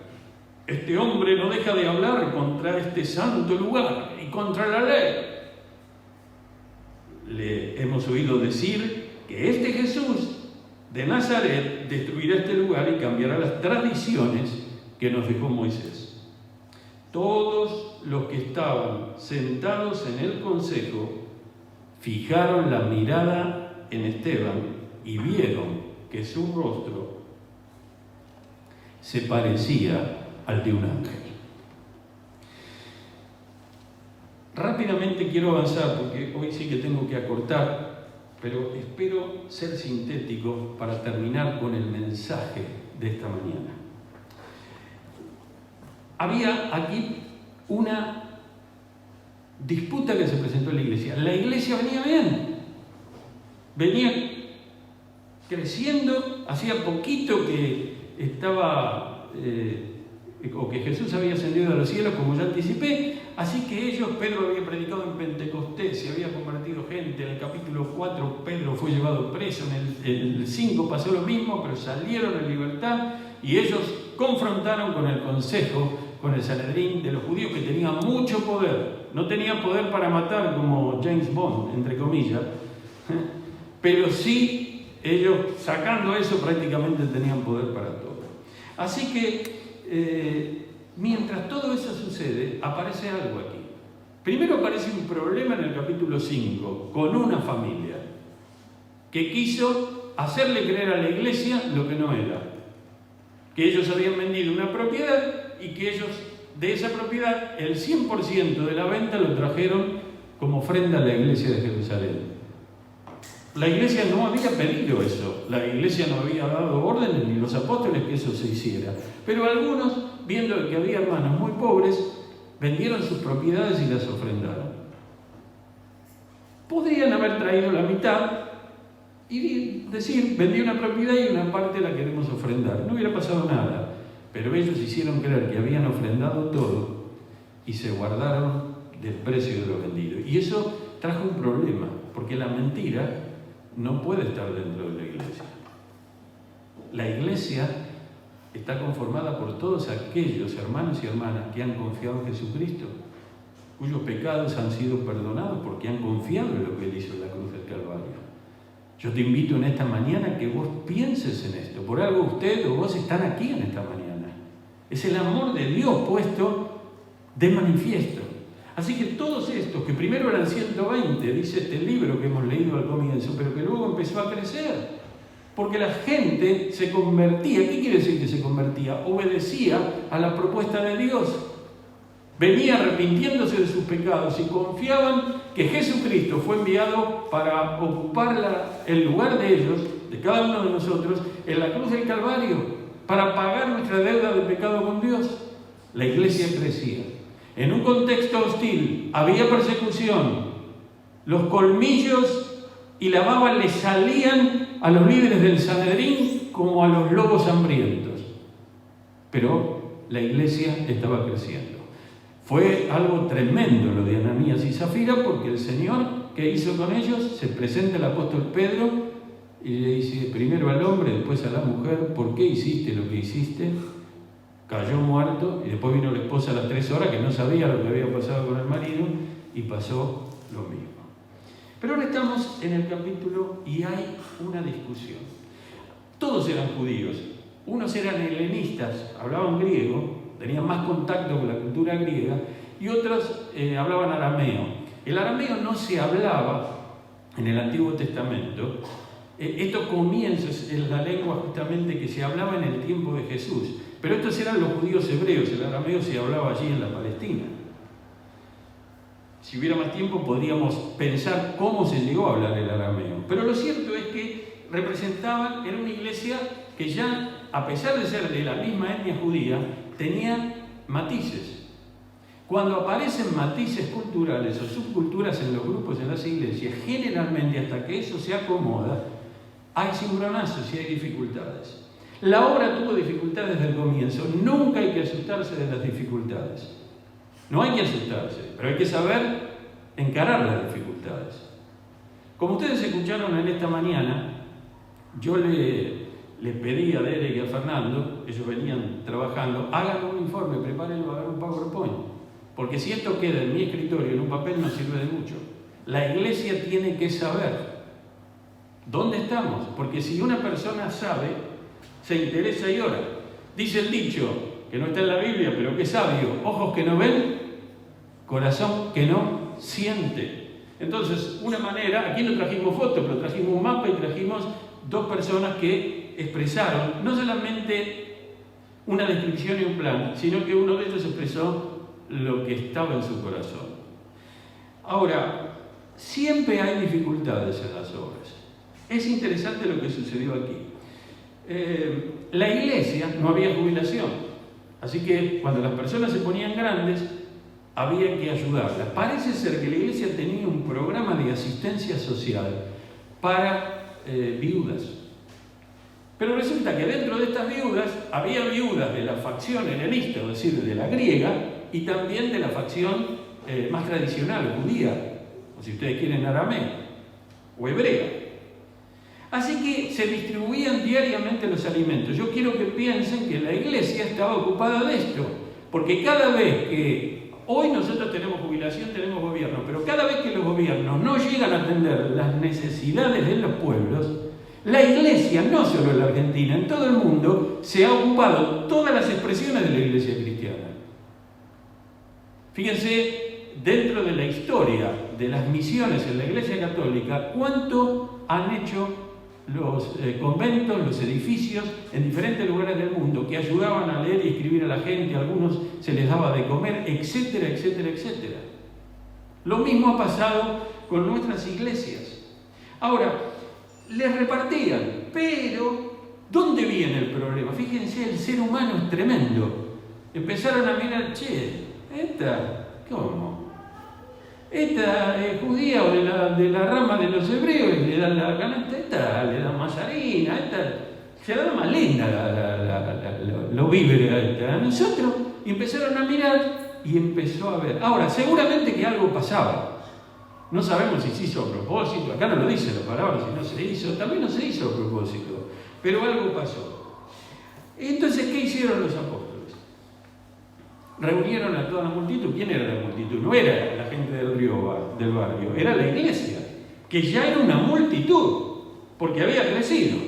este hombre no deja de hablar contra este santo lugar y contra la ley. Le hemos oído decir que este Jesús de Nazaret destruirá este lugar y cambiará las tradiciones que nos dejó Moisés. Todos los que estaban sentados en el consejo fijaron la mirada en Esteban y vieron que su rostro se parecía al de un ángel. Rápidamente quiero avanzar porque hoy sí que tengo que acortar, pero espero ser sintético para terminar con el mensaje de esta mañana. Había aquí una disputa que se presentó en la iglesia. La iglesia venía bien, venía creciendo, hacía poquito que estaba, o que Jesús había ascendido a los cielos, como ya anticipé, así que ellos, Pedro había predicado en Pentecostés, se había convertido gente, en el capítulo 4 Pedro fue llevado preso, en el 5 pasó lo mismo, pero salieron en libertad y ellos confrontaron con el consejo, con el Sanedrín de los judíos, que tenía mucho poder. No tenía poder para matar como James Bond, entre comillas, pero sí ellos, sacando eso, prácticamente tenían poder para todo. Así que mientras todo eso sucede, aparece algo aquí. Primero aparece un problema en el capítulo 5, con una familia que quiso hacerle creer a la iglesia lo que no era. Que ellos habían vendido una propiedad y que ellos, de esa propiedad, el 100% de la venta lo trajeron como ofrenda a la iglesia de Jerusalén. La iglesia no había pedido eso, la iglesia no había dado órdenes ni los apóstoles que eso se hiciera. Pero algunos, viendo que había hermanos muy pobres, vendieron sus propiedades y las ofrendaron. Podrían haber traído la mitad y decir, vendí una propiedad y una parte la queremos ofrendar. No hubiera pasado nada. Pero ellos hicieron creer que habían ofrendado todo y se guardaron del precio de lo vendido. Y eso trajo un problema, porque la mentira no puede estar dentro de la iglesia. La iglesia está conformada por todos aquellos hermanos y hermanas que han confiado en Jesucristo, cuyos pecados han sido perdonados porque han confiado en lo que Él hizo en la cruz del Calvario. Yo te invito en esta mañana que vos pienses en esto. Por algo usted o vos están aquí en esta mañana. Es el amor de Dios puesto de manifiesto. Así que todos estos, que primero eran 120, dice este libro que hemos leído al comienzo, pero que luego empezó a crecer, porque la gente se convertía. ¿Qué quiere decir que se convertía? Obedecía a la propuesta de Dios. Venía arrepintiéndose de sus pecados y confiaban que Jesucristo fue enviado para ocupar el lugar de ellos, de cada uno de nosotros, en la cruz del Calvario, para pagar nuestra deuda de pecado con Dios. La iglesia crecía. En un contexto hostil, había persecución. Los colmillos y la baba le salían a los líderes del Sanedrín como a los lobos hambrientos. Pero la iglesia estaba creciendo. Fue algo tremendo lo de Ananías y Zafira, porque el Señor, ¿qué hizo con ellos? Se presenta el apóstol Pedro y le dice primero al hombre, después a la mujer: ¿por qué hiciste lo que hiciste? Cayó muerto, y después vino la esposa a las 3 horas que no sabía lo que había pasado con el marido y pasó lo mismo. Pero ahora estamos en el capítulo y hay una discusión. Todos eran judíos, unos eran helenistas, hablaban griego, tenían más contacto con la cultura griega, y otros hablaban arameo. El arameo no se hablaba en el Antiguo Testamento. Esto comienza, es la lengua justamente que se hablaba en el tiempo de Jesús, pero estos eran los judíos hebreos, el arameo se hablaba allí en la Palestina. Si hubiera más tiempo podríamos pensar cómo se llegó a hablar el arameo, pero lo cierto es que representaban, era una iglesia que ya, a pesar de ser de la misma etnia judía, tenía matices. Cuando aparecen matices culturales o subculturas en los grupos, en las iglesias, generalmente hasta que eso se acomoda, hay cimbronazos y hay dificultades. La obra tuvo dificultades desde el comienzo. Nunca hay que asustarse de las dificultades. No hay que asustarse, pero hay que saber encarar las dificultades. Como ustedes escucharon en esta mañana, yo le pedí a Derek y a Fernando, ellos venían trabajando, hagan un informe, prepárenlo, hagan un PowerPoint. Porque si esto queda en mi escritorio, en un papel, no sirve de mucho. La iglesia tiene que saber dónde estamos, porque si una persona sabe, se interesa y ora. Dice el dicho, que no está en la Biblia, pero que es sabio: ojos que no ven, corazón que no siente. Entonces, una manera, aquí no trajimos fotos, pero trajimos un mapa y trajimos dos personas que expresaron no solamente una descripción y un plan, sino que uno de ellos expresó lo que estaba en su corazón. Ahora, siempre hay dificultades en las obras. Es interesante lo que sucedió aquí. La iglesia no había jubilación, así que cuando las personas se ponían grandes, había que ayudarlas. Parece ser que la iglesia tenía un programa de asistencia social para viudas. Pero resulta que dentro de estas viudas había viudas de la facción helenista, es decir, de la griega, y también de la facción más tradicional, judía, o si ustedes quieren aramea o hebrea. Así que se distribuían diariamente los alimentos. Yo quiero que piensen que la iglesia estaba ocupada de esto, porque cada vez que hoy nosotros tenemos jubilación, tenemos gobierno, pero cada vez que los gobiernos no llegan a atender las necesidades de los pueblos, la iglesia, no solo en la Argentina, en todo el mundo, se ha ocupado todas las expresiones de la iglesia cristiana. Fíjense, dentro de la historia de las misiones en la Iglesia Católica, cuánto han hecho los conventos, los edificios en diferentes lugares del mundo que ayudaban a leer y escribir a la gente, a algunos se les daba de comer, etcétera, etcétera, etcétera. Lo mismo ha pasado con nuestras iglesias. Ahora, les repartían, pero ¿dónde viene el problema? Fíjense, el ser humano es tremendo. Empezaron a mirar, ¿cómo? Esta es judía o de la rama de los hebreos, le dan la canasta, esta le dan más harina, esta se la da más linda los víveres a esta. A nosotros, y empezaron a mirar y empezó a ver. Ahora, seguramente que algo pasaba. No sabemos si se hizo a propósito, acá no lo dice la palabra, si no se hizo, también no se hizo a propósito, pero algo pasó. Entonces, ¿qué hicieron los apóstoles? Reunieron a toda la multitud. ¿Quién era la multitud? No era la gente del barrio, era la iglesia, que ya era una multitud, porque había crecido.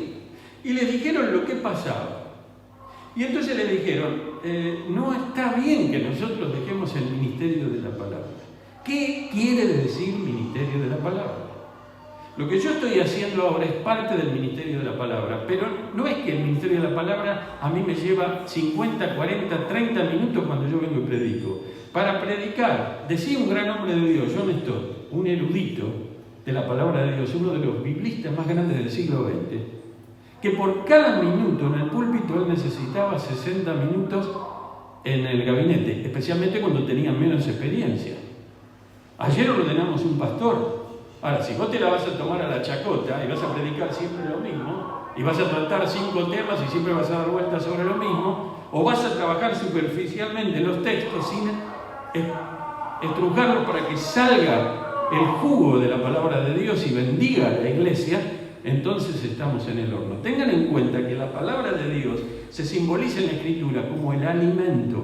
Y les dijeron lo que pasaba. Y entonces les dijeron, no está bien que nosotros dejemos el ministerio de la palabra. ¿Qué quiere decir ministerio de la palabra? Lo que yo estoy haciendo ahora es parte del ministerio de la palabra, pero no es que el ministerio de la palabra a mí me lleva 50, 40, 30 minutos cuando yo vengo y predico. Para predicar, decía un gran hombre de Dios, John Stott, un erudito de la palabra de Dios, uno de los biblistas más grandes del siglo XX, que por cada minuto en el púlpito él necesitaba 60 minutos en el gabinete, especialmente cuando tenía menos experiencia. Ayer ordenamos un pastor. Ahora, si vos te la vas a tomar a la chacota y vas a predicar siempre lo mismo, y vas a tratar 5 temas y siempre vas a dar vueltas sobre lo mismo, o vas a trabajar superficialmente los textos sin estrujarlos para que salga el jugo de la palabra de Dios y bendiga a la iglesia, entonces estamos en el horno. Tengan en cuenta que la palabra de Dios se simboliza en la Escritura como el alimento.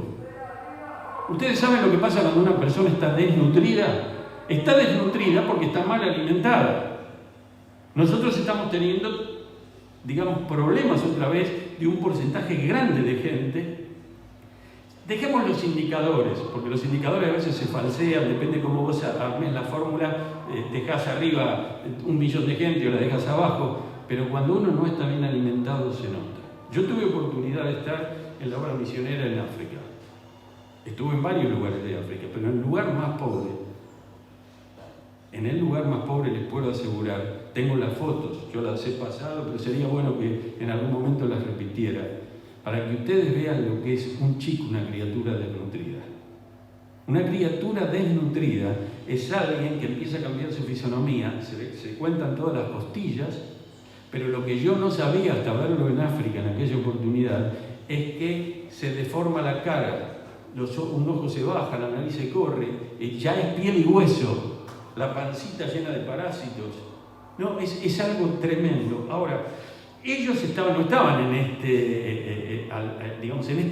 ¿Ustedes saben lo que pasa cuando una persona está desnutrida? Está desnutrida porque está mal alimentada. Nosotros estamos teniendo, digamos, problemas otra vez de un porcentaje grande de gente Dejemos los indicadores, porque los indicadores a veces se falsean, depende cómo vos armes la fórmula, dejás arriba 1 millón de gente o la dejas abajo, pero cuando uno no está bien alimentado se nota. Yo tuve oportunidad de estar en la obra misionera en África. Estuve en varios lugares de África, pero en el lugar más pobre, les puedo asegurar, tengo las fotos, yo las he pasado, pero sería bueno que en algún momento las repitiera, para que ustedes vean lo que es un chico, una criatura desnutrida. Una criatura desnutrida es alguien que empieza a cambiar su fisonomía, se cuentan todas las costillas, pero lo que yo no sabía hasta verlo en África en aquella oportunidad es que se deforma la cara, un ojo se baja, la nariz se corre, ya es piel y hueso, la pancita llena de parásitos. No, es algo tremendo. Ahora, ellos no estaban en este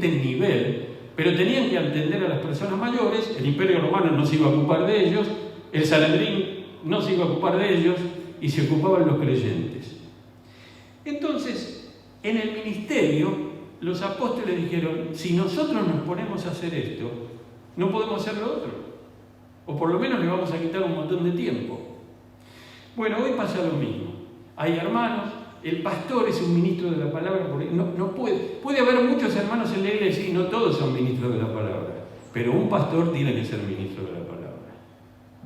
nivel, pero tenían que atender a las personas mayores. El Imperio Romano no se iba a ocupar de ellos, el Sanedrín no se iba a ocupar de ellos, y se ocupaban los creyentes. Entonces, en el ministerio, los apóstoles dijeron, si nosotros nos ponemos a hacer esto, no podemos hacer lo otro, o por lo menos le vamos a quitar un montón de tiempo. Bueno, hoy pasa lo mismo. Hay hermanos, el pastor es un ministro de la palabra, porque no puede haber muchos hermanos en la iglesia y no todos son ministros de la palabra, pero un pastor tiene que ser ministro de la palabra.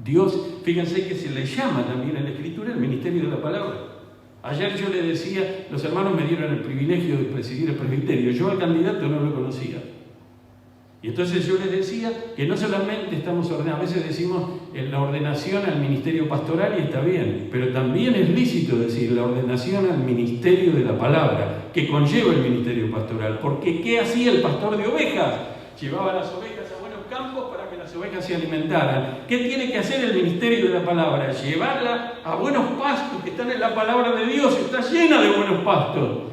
Dios, fíjense que se le llama también en la Escritura el ministerio de la palabra. Ayer yo le decía, los hermanos me dieron el privilegio de presidir el presbiterio, yo al candidato no lo conocía. Y entonces yo les decía que no solamente estamos ordenados, a veces decimos en la ordenación al ministerio pastoral y está bien, pero también es lícito decir la ordenación al ministerio de la palabra, que conlleva el ministerio pastoral. Porque ¿qué hacía el pastor de ovejas? Llevaba las ovejas a buenos campos para que las ovejas se alimentaran. ¿Qué tiene que hacer el ministerio de la palabra? Llevarla a buenos pastos que están en la palabra de Dios, está llena de buenos pastos,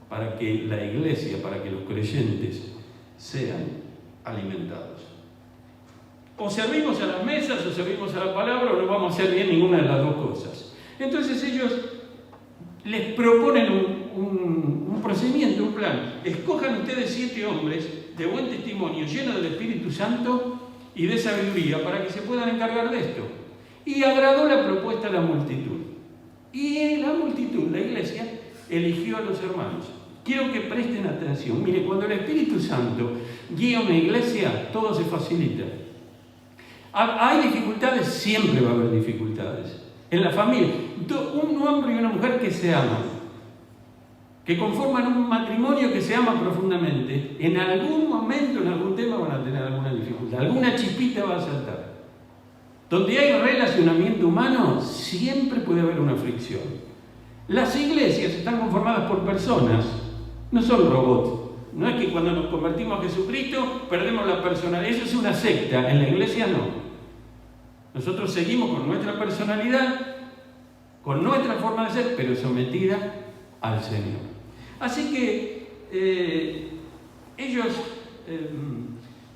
para que la iglesia, para que los creyentes sean alimentados. O servimos a las mesas, o servimos a la palabra, o no vamos a hacer bien ninguna de las dos cosas. Entonces ellos les proponen un procedimiento, un plan. Escojan ustedes 7 hombres de buen testimonio, llenos del Espíritu Santo y de sabiduría, para que se puedan encargar de esto. Y agradó la propuesta a la multitud. Y la multitud, la iglesia, eligió a los hermanos. Quiero que presten atención. Mire, cuando el Espíritu Santo guía una iglesia, todo se facilita. ¿Hay dificultades? Siempre va a haber dificultades. En la familia, un hombre y una mujer que se aman, que conforman un matrimonio que se ama profundamente, en algún momento, en algún tema van a tener alguna dificultad, alguna chispita va a saltar. Donde hay relacionamiento humano, siempre puede haber una fricción. Las iglesias están conformadas por personas, no son robots. No es que cuando nos convertimos a Jesucristo perdemos la personalidad. Eso es una secta, en la iglesia no. Nosotros seguimos con nuestra personalidad, con nuestra forma de ser, pero sometida al Señor. Así que ellos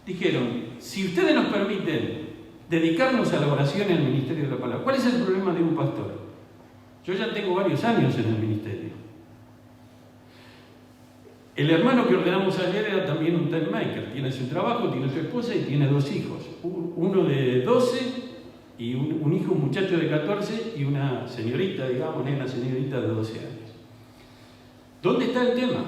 dijeron, si ustedes nos permiten dedicarnos a la oración y al ministerio de la palabra, ¿cuál es el problema de un pastor? Yo ya tengo varios años en el ministerio. El hermano que ordenamos ayer era también un time maker, tiene su trabajo, tiene su esposa y tiene 2 hijos, uno de 12 y un hijo, un muchacho de 14 y una señorita, digamos, una señorita de 12 años. ¿Dónde está el tema?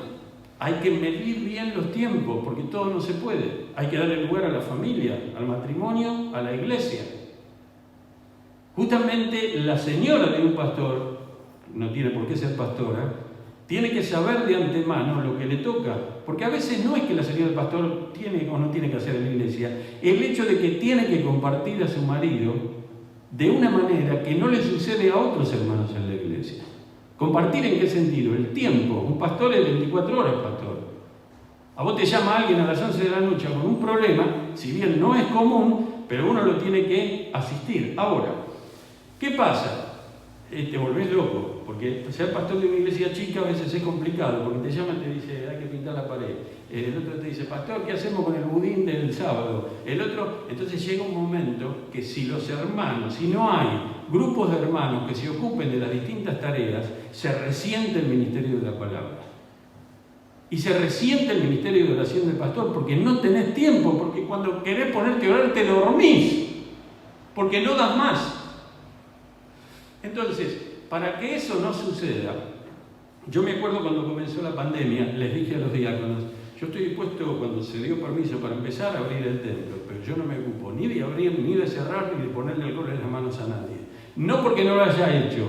Hay que medir bien los tiempos, porque todo no se puede. Hay que darle lugar a la familia, al matrimonio, a la iglesia. Justamente la señora de un pastor, no tiene por qué ser pastora, tiene que saber de antemano lo que le toca, porque a veces no es que la señora del pastor tiene o no tiene que hacer en la iglesia, el hecho de que tiene que compartir a su marido de una manera que no le sucede a otros hermanos en la iglesia. ¿Compartir en qué sentido? El tiempo. Un pastor es 24 horas pastor. A vos te llama alguien a las 11 de la noche con un problema, si bien no es común, pero uno lo tiene que asistir. Ahora, ¿qué pasa? Te volvés loco, porque ser pastor de una iglesia chica a veces es complicado, porque te llaman y te dice, hay que pintar la pared. El otro te dice, pastor, ¿qué hacemos con el budín del sábado? El otro, entonces llega un momento que si los hermanos, si no hay grupos de hermanos que se ocupen de las distintas tareas, se resiente el ministerio de la palabra. Y se resiente el ministerio de oración del pastor porque no tenés tiempo, porque cuando querés ponerte a orar te dormís, porque no das más. Entonces, para que eso no suceda, yo me acuerdo cuando comenzó la pandemia, les dije a los diáconos, yo estoy dispuesto, cuando se dio permiso para empezar, a abrir el templo, pero yo no me ocupo ni de abrir, ni de cerrar, ni de ponerle alcohol en las manos a nadie. No porque no lo haya hecho.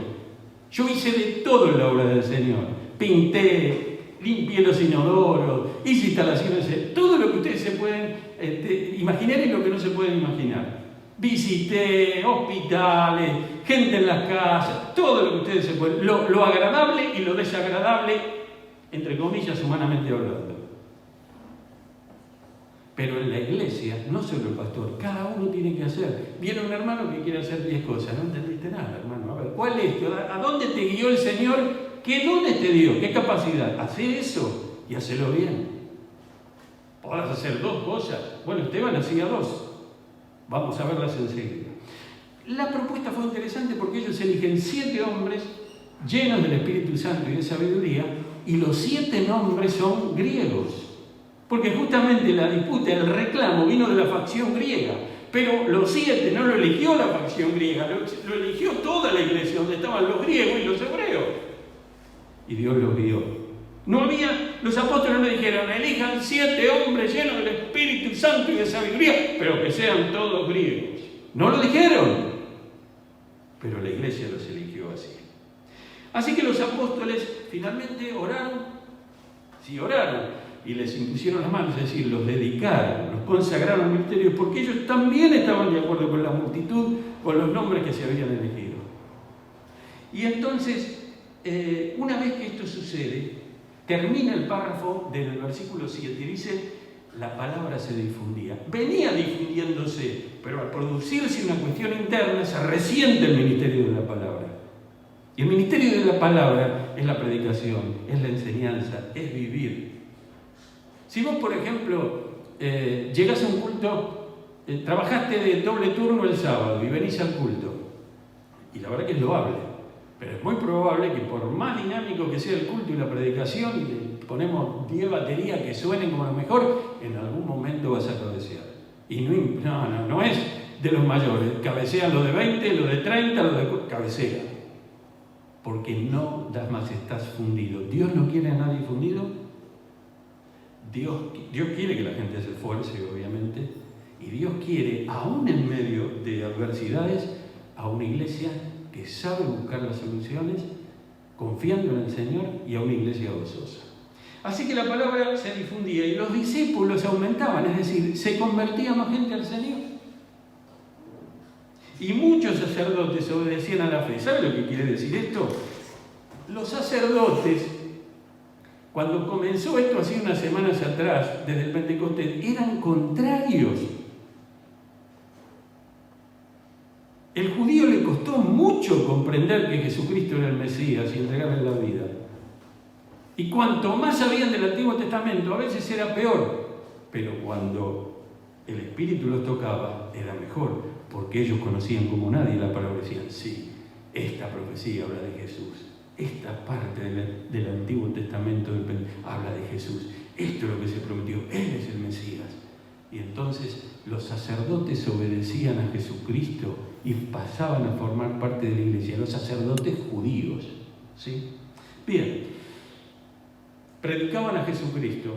Yo hice de todo en la obra del Señor. Pinté, limpié los inodoros, hice instalaciones, todo lo que ustedes se pueden imaginar y lo que no se pueden imaginar. Visité hospitales, gente en las casas, todo lo que ustedes se pueden, lo agradable y lo desagradable, entre comillas, humanamente hablando. Pero en la iglesia, no solo el pastor, cada uno tiene que hacer. Viene un hermano que quiere hacer 10 cosas, no entendiste nada, hermano. A ver, ¿cuál es? ¿A dónde te guió el Señor? ¿Qué dones te dio? ¿Qué capacidad? Hacé eso y hacelo bien. Podrás hacer 2 cosas. Bueno, Esteban hacía 2. Vamos a verlas enseguida. La propuesta fue interesante porque ellos eligen 7 hombres llenos del Espíritu Santo y de sabiduría, y los 7 nombres son griegos. Porque justamente la disputa, el reclamo vino de la facción griega. Pero los 7 no lo eligió la facción griega, lo eligió toda la iglesia, donde estaban los griegos y los hebreos. Y Dios los guió. Los apóstoles no dijeron, elijan 7 hombres llenos del Espíritu Santo y de sabiduría, pero que sean todos griegos. No lo dijeron, pero la iglesia los eligió así. Así que los apóstoles finalmente oraron, sí oraron, y les impusieron las manos, es decir, los dedicaron, los consagraron al ministerio, porque ellos también estaban de acuerdo con la multitud, con los nombres que se habían elegido. Y entonces, una vez que esto sucede, termina el párrafo del versículo 7 y dice, la palabra se difundía. Venía difundiéndose, pero al producirse una cuestión interna se resiente el ministerio de la palabra. Y el ministerio de la palabra es la predicación, es la enseñanza, es vivir. Si vos, por ejemplo, llegás a un culto, trabajaste de doble turno el sábado y venís al culto, y la verdad que es loable, pero es muy probable que por más dinámico que sea el culto y la predicación, y le ponemos 10 baterías que suenen como lo mejor, en algún momento vas a cabecear. Y no es de los mayores, cabecean los de 20, los de 30, los de cabecea. Porque no das más, estás fundido. ¿Dios no quiere a nadie fundido? Dios quiere que la gente se esfuerce, obviamente, y Dios quiere, aún en medio de adversidades, a una iglesia que sabe buscar las soluciones, confiando en el Señor, y a una iglesia gozosa. Así que la palabra se difundía y los discípulos aumentaban, es decir, se convertía más gente al Señor. Y muchos sacerdotes obedecían a la fe. ¿Sabe lo que quiere decir esto? Los sacerdotes, cuando comenzó esto hace unas semanas atrás, desde el Pentecostés, eran contrarios. El judío le costó mucho comprender que Jesucristo era el Mesías y entregarle la vida. Y cuanto más sabían del Antiguo Testamento, a veces era peor. Pero cuando el Espíritu los tocaba, era mejor, porque ellos conocían como nadie la palabra y decían, sí, esta profecía habla de Jesús. Esta parte del Antiguo Testamento habla de Jesús. Esto es lo que se prometió. Él es el Mesías. Y entonces los sacerdotes obedecían a Jesucristo y pasaban a formar parte de la iglesia. Los sacerdotes judíos. ¿Sí? Bien. Predicaban a Jesucristo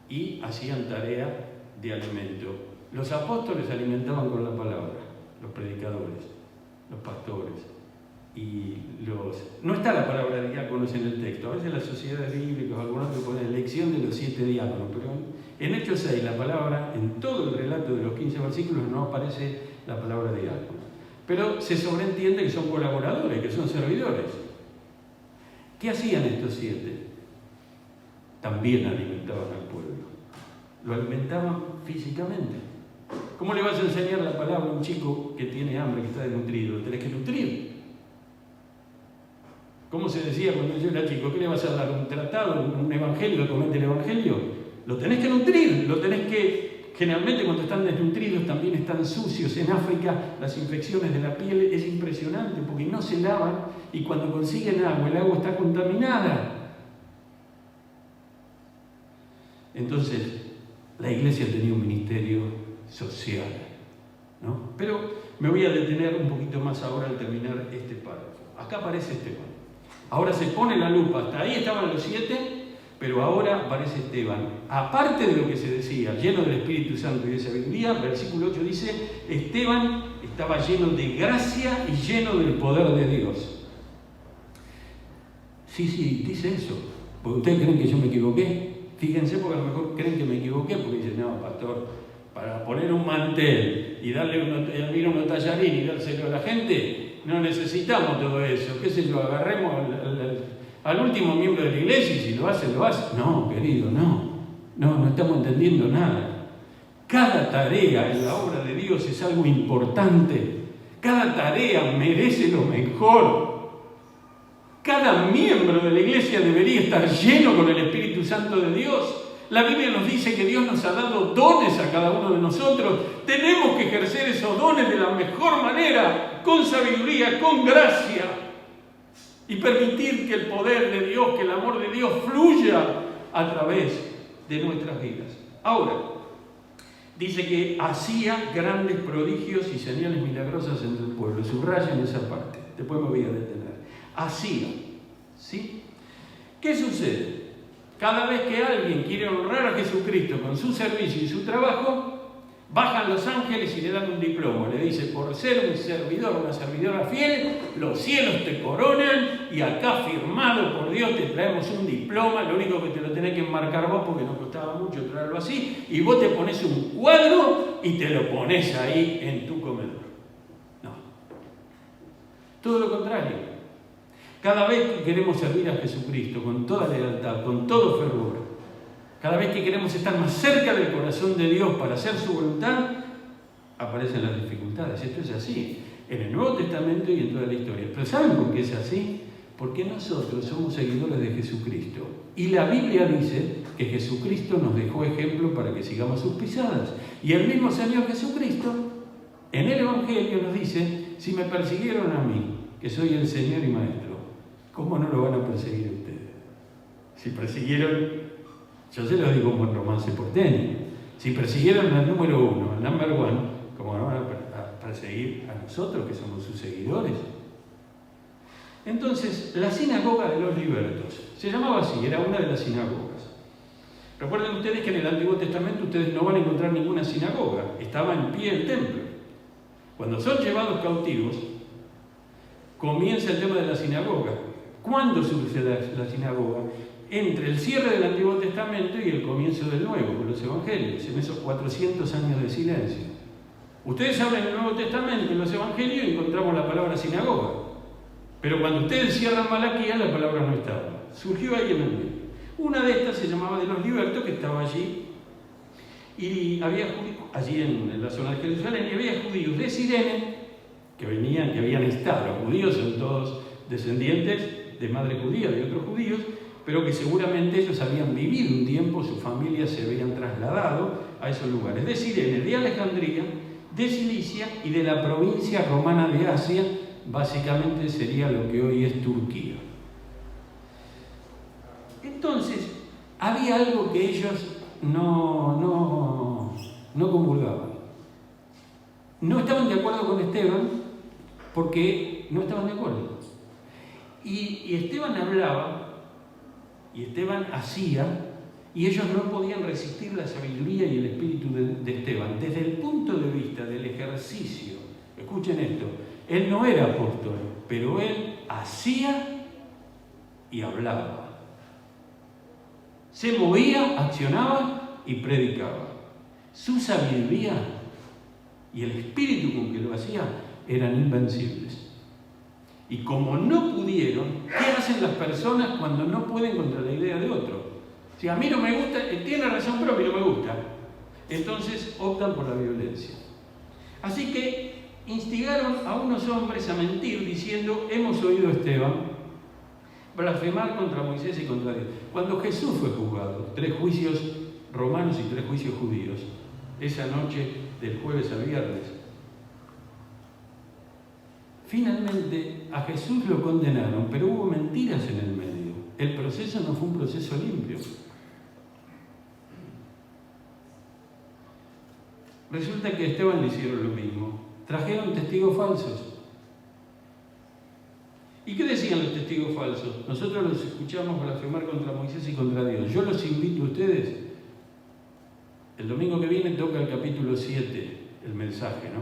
y hacían tarea de alimento. Los apóstoles alimentaban con la palabra. Los predicadores, los pastores. No está la palabra de diáconos en el texto. A veces las sociedades bíblicas, algunos que ponen elección de los 7 diáconos, pero en Hechos 6, la palabra, en todo el relato de los 15 versículos, no aparece la palabra de diáconos. Pero se sobreentiende que son colaboradores, que son servidores. ¿Qué hacían estos 7? También alimentaban al pueblo. Lo alimentaban físicamente. ¿Cómo le vas a enseñar la palabra a un chico que tiene hambre, que está desnutrido? Lo tenés que nutrir. ¿Cómo se decía cuando yo era chico? ¿Qué le vas a dar? ¿Un tratado? ¿Un evangelio? ¿De comer el evangelio? Lo tenés que nutrir, lo tenés que... Generalmente cuando están desnutridos también están sucios. En África las infecciones de la piel es impresionante porque no se lavan y cuando consiguen agua, el agua está contaminada. Entonces, la iglesia tenía un ministerio social, ¿no? Pero me voy a detener un poquito más ahora al terminar este párrafo. Acá aparece Esteban. Ahora se pone la lupa, hasta ahí estaban los 7, pero ahora aparece Esteban. Aparte de lo que se decía, lleno del Espíritu Santo y de sabiduría, versículo 8 dice, Esteban estaba lleno de gracia y lleno del poder de Dios. Sí, dice eso. ¿Porque ustedes creen que yo me equivoqué? Fíjense, porque a lo mejor creen que me equivoqué, porque dicen, no, pastor, para poner un mantel y darle unos tallarines y dárselo a la gente, no necesitamos todo eso. ¿Qué sé yo? Agarremos al último miembro de la iglesia y si lo hace, lo hace. No, querido, no estamos entendiendo nada. Cada tarea en la obra de Dios es algo importante. Cada tarea merece lo mejor. Cada miembro de la iglesia debería estar lleno con el Espíritu Santo de Dios. La Biblia nos dice que Dios nos ha dado dones a cada uno de nosotros. Tenemos que ejercer esos dones de la mejor manera, con sabiduría, con gracia, y permitir que el poder de Dios, que el amor de Dios fluya a través de nuestras vidas. Ahora, dice que hacía grandes prodigios y señales milagrosas entre el pueblo. Subrayen esa parte, después me voy a detener. Hacía, ¿sí? ¿Qué sucede? Cada vez que alguien quiere honrar a Jesucristo con su servicio y su trabajo, bajan los ángeles y le dan un diploma. Le dice, por ser un servidor, una servidora fiel, los cielos te coronan y acá firmado por Dios te traemos un diploma. Lo único que te lo tenés que enmarcar vos porque no costaba mucho traerlo así. Y vos te pones un cuadro y te lo pones ahí en tu comedor. No. Todo lo contrario. Cada vez que queremos servir a Jesucristo con toda lealtad, con todo fervor, cada vez que queremos estar más cerca del corazón de Dios para hacer su voluntad, aparecen las dificultades. Esto es así, en el Nuevo Testamento y en toda la historia. ¿Pero saben por qué es así? Porque nosotros somos seguidores de Jesucristo. Y la Biblia dice que Jesucristo nos dejó ejemplo para que sigamos sus pisadas. Y el mismo Señor Jesucristo, en el Evangelio nos dice, si me persiguieron a mí, que soy el Señor y Maestro, ¿cómo no lo van a perseguir a ustedes? Si persiguieron, yo se lo digo como en romance porteño, si persiguieron al número 1, al number 1, ¿cómo no van a perseguir a nosotros que somos sus seguidores? Entonces, la sinagoga de los libertos, se llamaba así, era una de las sinagogas. Recuerden ustedes que en el Antiguo Testamento ustedes no van a encontrar ninguna sinagoga, estaba en pie el templo. Cuando son llevados cautivos, comienza el tema de la sinagoga. ¿Cuándo surge la sinagoga? Entre el cierre del Antiguo Testamento y el comienzo del Nuevo, con los Evangelios, en esos 400 años de silencio. Ustedes abren el Nuevo Testamento, en los Evangelios, y encontramos la palabra sinagoga. Pero cuando ustedes cierran Malaquías, la palabra no estaba. Surgió ahí en el medio. Una de estas se llamaba de los libertos, que estaba allí, y había allí en la zona de Jerusalén, y había judíos de Cirene, que habían estado. Los judíos son todos descendientes de madre judía, de otros judíos, pero que seguramente ellos habían vivido un tiempo, sus familias se habían trasladado a esos lugares, de Cirene, de Alejandría, de Cilicia y de la provincia romana de Asia, básicamente sería lo que hoy es Turquía. Entonces, había algo que ellos no comulgaban. No estaban de acuerdo con Esteban porque no estaban de acuerdo. Y Esteban hablaba, y Esteban hacía, y ellos no podían resistir la sabiduría y el espíritu de Esteban. Desde el punto de vista del ejercicio, escuchen esto, él no era apóstol, pero él hacía y hablaba. Se movía, accionaba y predicaba. Su sabiduría y el espíritu con que lo hacía eran invencibles. Y como no pudieron, ¿qué hacen las personas cuando no pueden contra la idea de otro? Si a mí no me gusta, tiene razón, pero a mí no me gusta. Entonces optan por la violencia. Así que instigaron a unos hombres a mentir diciendo, hemos oído a Esteban blasfemar contra Moisés y contra Dios. Cuando Jesús fue juzgado, 3 juicios romanos y 3 juicios judíos, esa noche del jueves al viernes, finalmente a Jesús lo condenaron, pero hubo mentiras en el medio. El proceso no fue un proceso limpio. Resulta que a Esteban le hicieron lo mismo. Trajeron testigos falsos. ¿Y qué decían los testigos falsos? Nosotros los escuchamos blasfemar contra Moisés y contra Dios. Yo los invito a ustedes. El domingo que viene toca el capítulo 7, el mensaje, ¿no?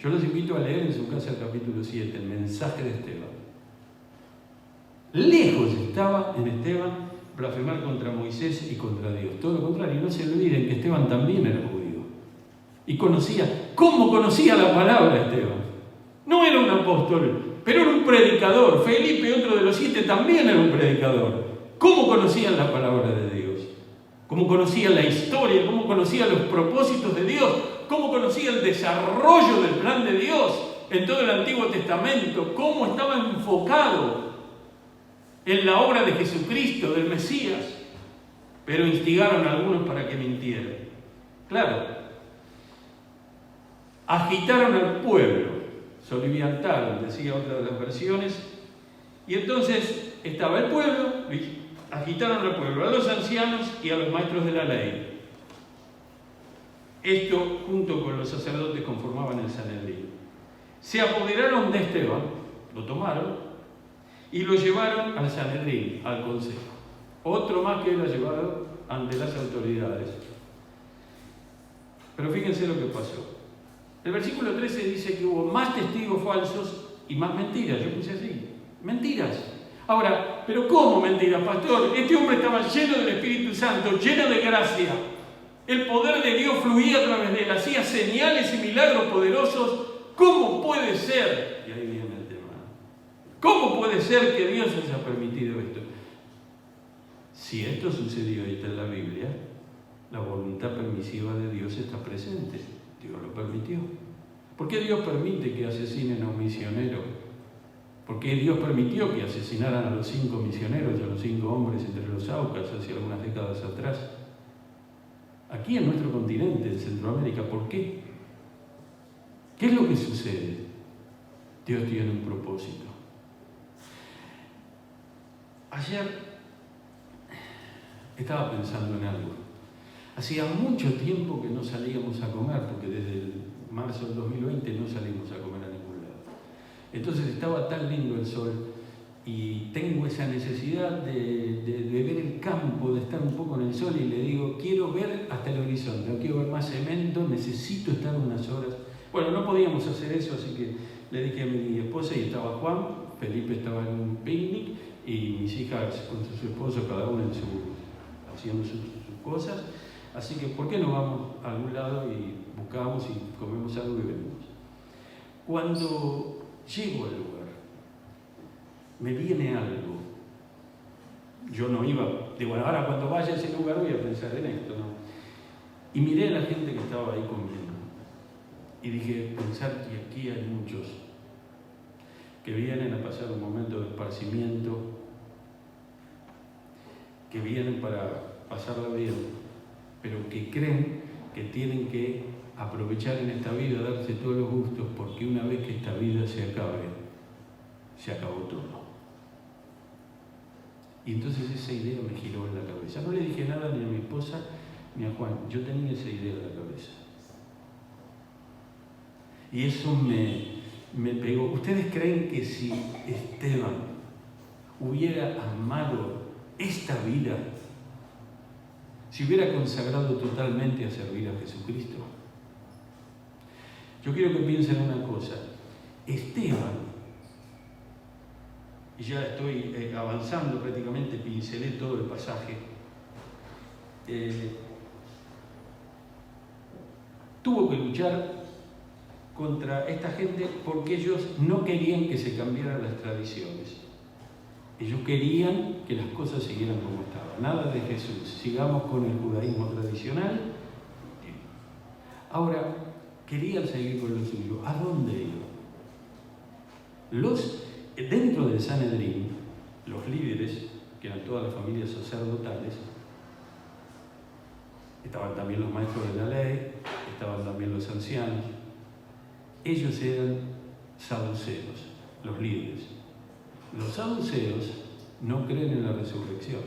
Yo los invito a leer en su casa el capítulo 7, el mensaje de Esteban. Lejos estaba en Esteban blasfemar contra Moisés y contra Dios. Todo lo contrario, no se olviden que Esteban también era judío. Y ¿cómo conocía la palabra Esteban? No era un apóstol, pero era un predicador. Felipe, otro de los 7, también era un predicador. ¿Cómo conocían la palabra de Dios? ¿Cómo conocían la historia? ¿Cómo conocían los propósitos de Dios? ¿Cómo conocían el desarrollo del plan de Dios en todo el Antiguo Testamento? ¿Cómo estaba enfocado en la obra de Jesucristo, del Mesías? Pero instigaron a algunos para que mintieran. Claro, agitaron al pueblo, soliviantaron, decía otra de las versiones, y entonces estaba el pueblo, agitaron al pueblo, a los ancianos y a los maestros de la ley. Esto, junto con los sacerdotes, conformaban el Sanedrín. Se apoderaron de Esteban, lo tomaron y lo llevaron al Sanedrín, al consejo. Otro más que era llevado ante las autoridades. Pero fíjense lo que pasó. El versículo 13 dice que hubo más testigos falsos y más mentiras. Yo puse así, mentiras. Ahora, ¿pero cómo mentiras, pastor? Este hombre estaba lleno del Espíritu Santo, lleno de gracia. El poder de Dios fluía a través de él, hacía señales y milagros poderosos. ¿Cómo puede ser? Y ahí viene el tema. ¿Cómo puede ser que Dios haya permitido esto? Si esto sucedió y está en la Biblia, la voluntad permisiva de Dios está presente. Dios lo permitió. ¿Por qué Dios permite que asesinen a un misionero? ¿Por qué Dios permitió que asesinaran a los 5 misioneros y a los 5 hombres entre los Aucas hace algunas décadas atrás? Aquí en nuestro continente, en Centroamérica, ¿por qué? ¿Qué es lo que sucede? Dios tiene un propósito. Ayer estaba pensando en algo. Hacía mucho tiempo que no salíamos a comer, porque desde el marzo del 2020 no salimos a comer a ningún lado. Entonces estaba tan lindo el sol y tengo esa necesidad de ver el campo, de estar un poco en el sol, y le digo, quiero ver hasta el horizonte, no quiero ver más cemento, necesito estar unas horas. Bueno, no podíamos hacer eso, así que le dije a mi esposa, y estaba Juan, Felipe estaba en un picnic, y mis hijas con su esposo, cada uno haciendo sus cosas. Así que, ¿por qué no vamos a algún lado y buscamos y comemos algo y venimos? Cuando llego al lugar, me viene algo. Yo no iba, digo, ahora cuando vaya a ese lugar voy a pensar en esto, ¿no? Y miré a la gente que estaba ahí comiendo. Y dije, pensar que aquí hay muchos que vienen a pasar un momento de esparcimiento, que vienen para pasarla bien, pero que creen que tienen que aprovechar en esta vida, darse todos los gustos, porque una vez que esta vida se acabe, se acabó todo. Y entonces esa idea me giró en la cabeza. No le dije nada ni a mi esposa ni a Juan, yo tenía esa idea en la cabeza. Y eso me pegó. ¿Ustedes creen que si Esteban hubiera amado esta vida, se hubiera consagrado totalmente a servir a Jesucristo? Yo quiero que piensen una cosa. Esteban, y ya estoy avanzando prácticamente, pincelé todo el pasaje, tuvo que luchar contra esta gente porque ellos no querían que se cambiaran las tradiciones. Ellos querían que las cosas siguieran como estaban. Nada de Jesús. Sigamos con el judaísmo tradicional. Ahora, querían seguir con lo suyo. ¿A dónde iban? Dentro del Sanedrín, los líderes, que eran todas las familias sacerdotales, estaban también los maestros de la ley, estaban también los ancianos. Ellos eran saduceos, los líderes. Los saduceos no creen en la resurrección.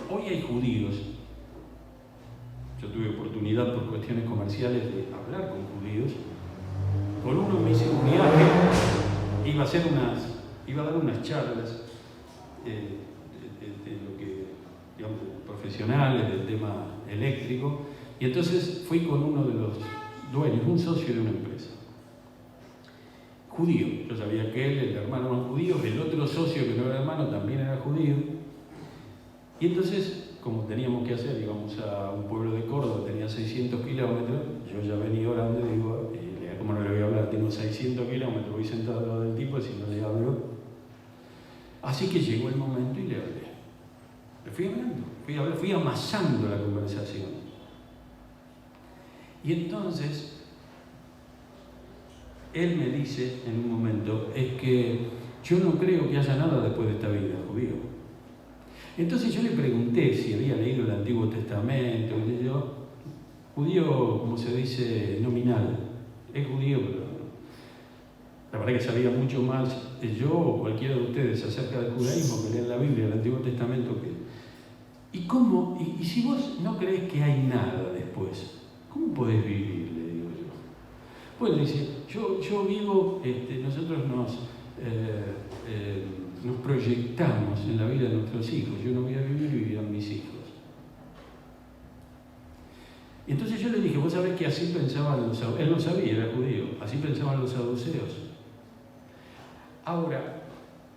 Hoy hay judíos, yo tuve oportunidad por cuestiones comerciales de hablar con judíos. Con uno me hice un viaje, iba a dar unas charlas de lo que, digamos, profesionales, del tema eléctrico, y entonces fui con uno de los dueños, un socio de una empresa, judío. Yo sabía que él, el hermano era judío, el otro socio que no era hermano también era judío, y entonces, como teníamos que hacer, íbamos a un pueblo de Córdoba, tenía 600 kilómetros, yo ya venía orando y digo, ¿cómo no le voy a hablar? Tengo 600 kilómetros, voy sentado al lado del tipo, y si no le hablo. Así que llegó el momento y le hablé. Le fui hablando, fui amasando la conversación. Y entonces, él me dice en un momento, es que yo no creo que haya nada después de esta vida, judío. Entonces yo le pregunté si había leído el Antiguo Testamento, y yo, judío, como se dice, nominal, es judío, pero la verdad que sabía mucho más yo o cualquiera de ustedes acerca del judaísmo que leen la Biblia, el Antiguo Testamento, que... ¿Y cómo? Y si vos no crees que hay nada después, ¿cómo podés vivir? Le digo yo. Pues dice, yo vivo, nosotros nos proyectamos en la vida de nuestros hijos. Yo no voy a vivir, vivirán mis hijos. Y entonces yo le dije, vos sabés que así pensaban los saduceos. Él no sabía, era judío. Así pensaban los saduceos. Ahora,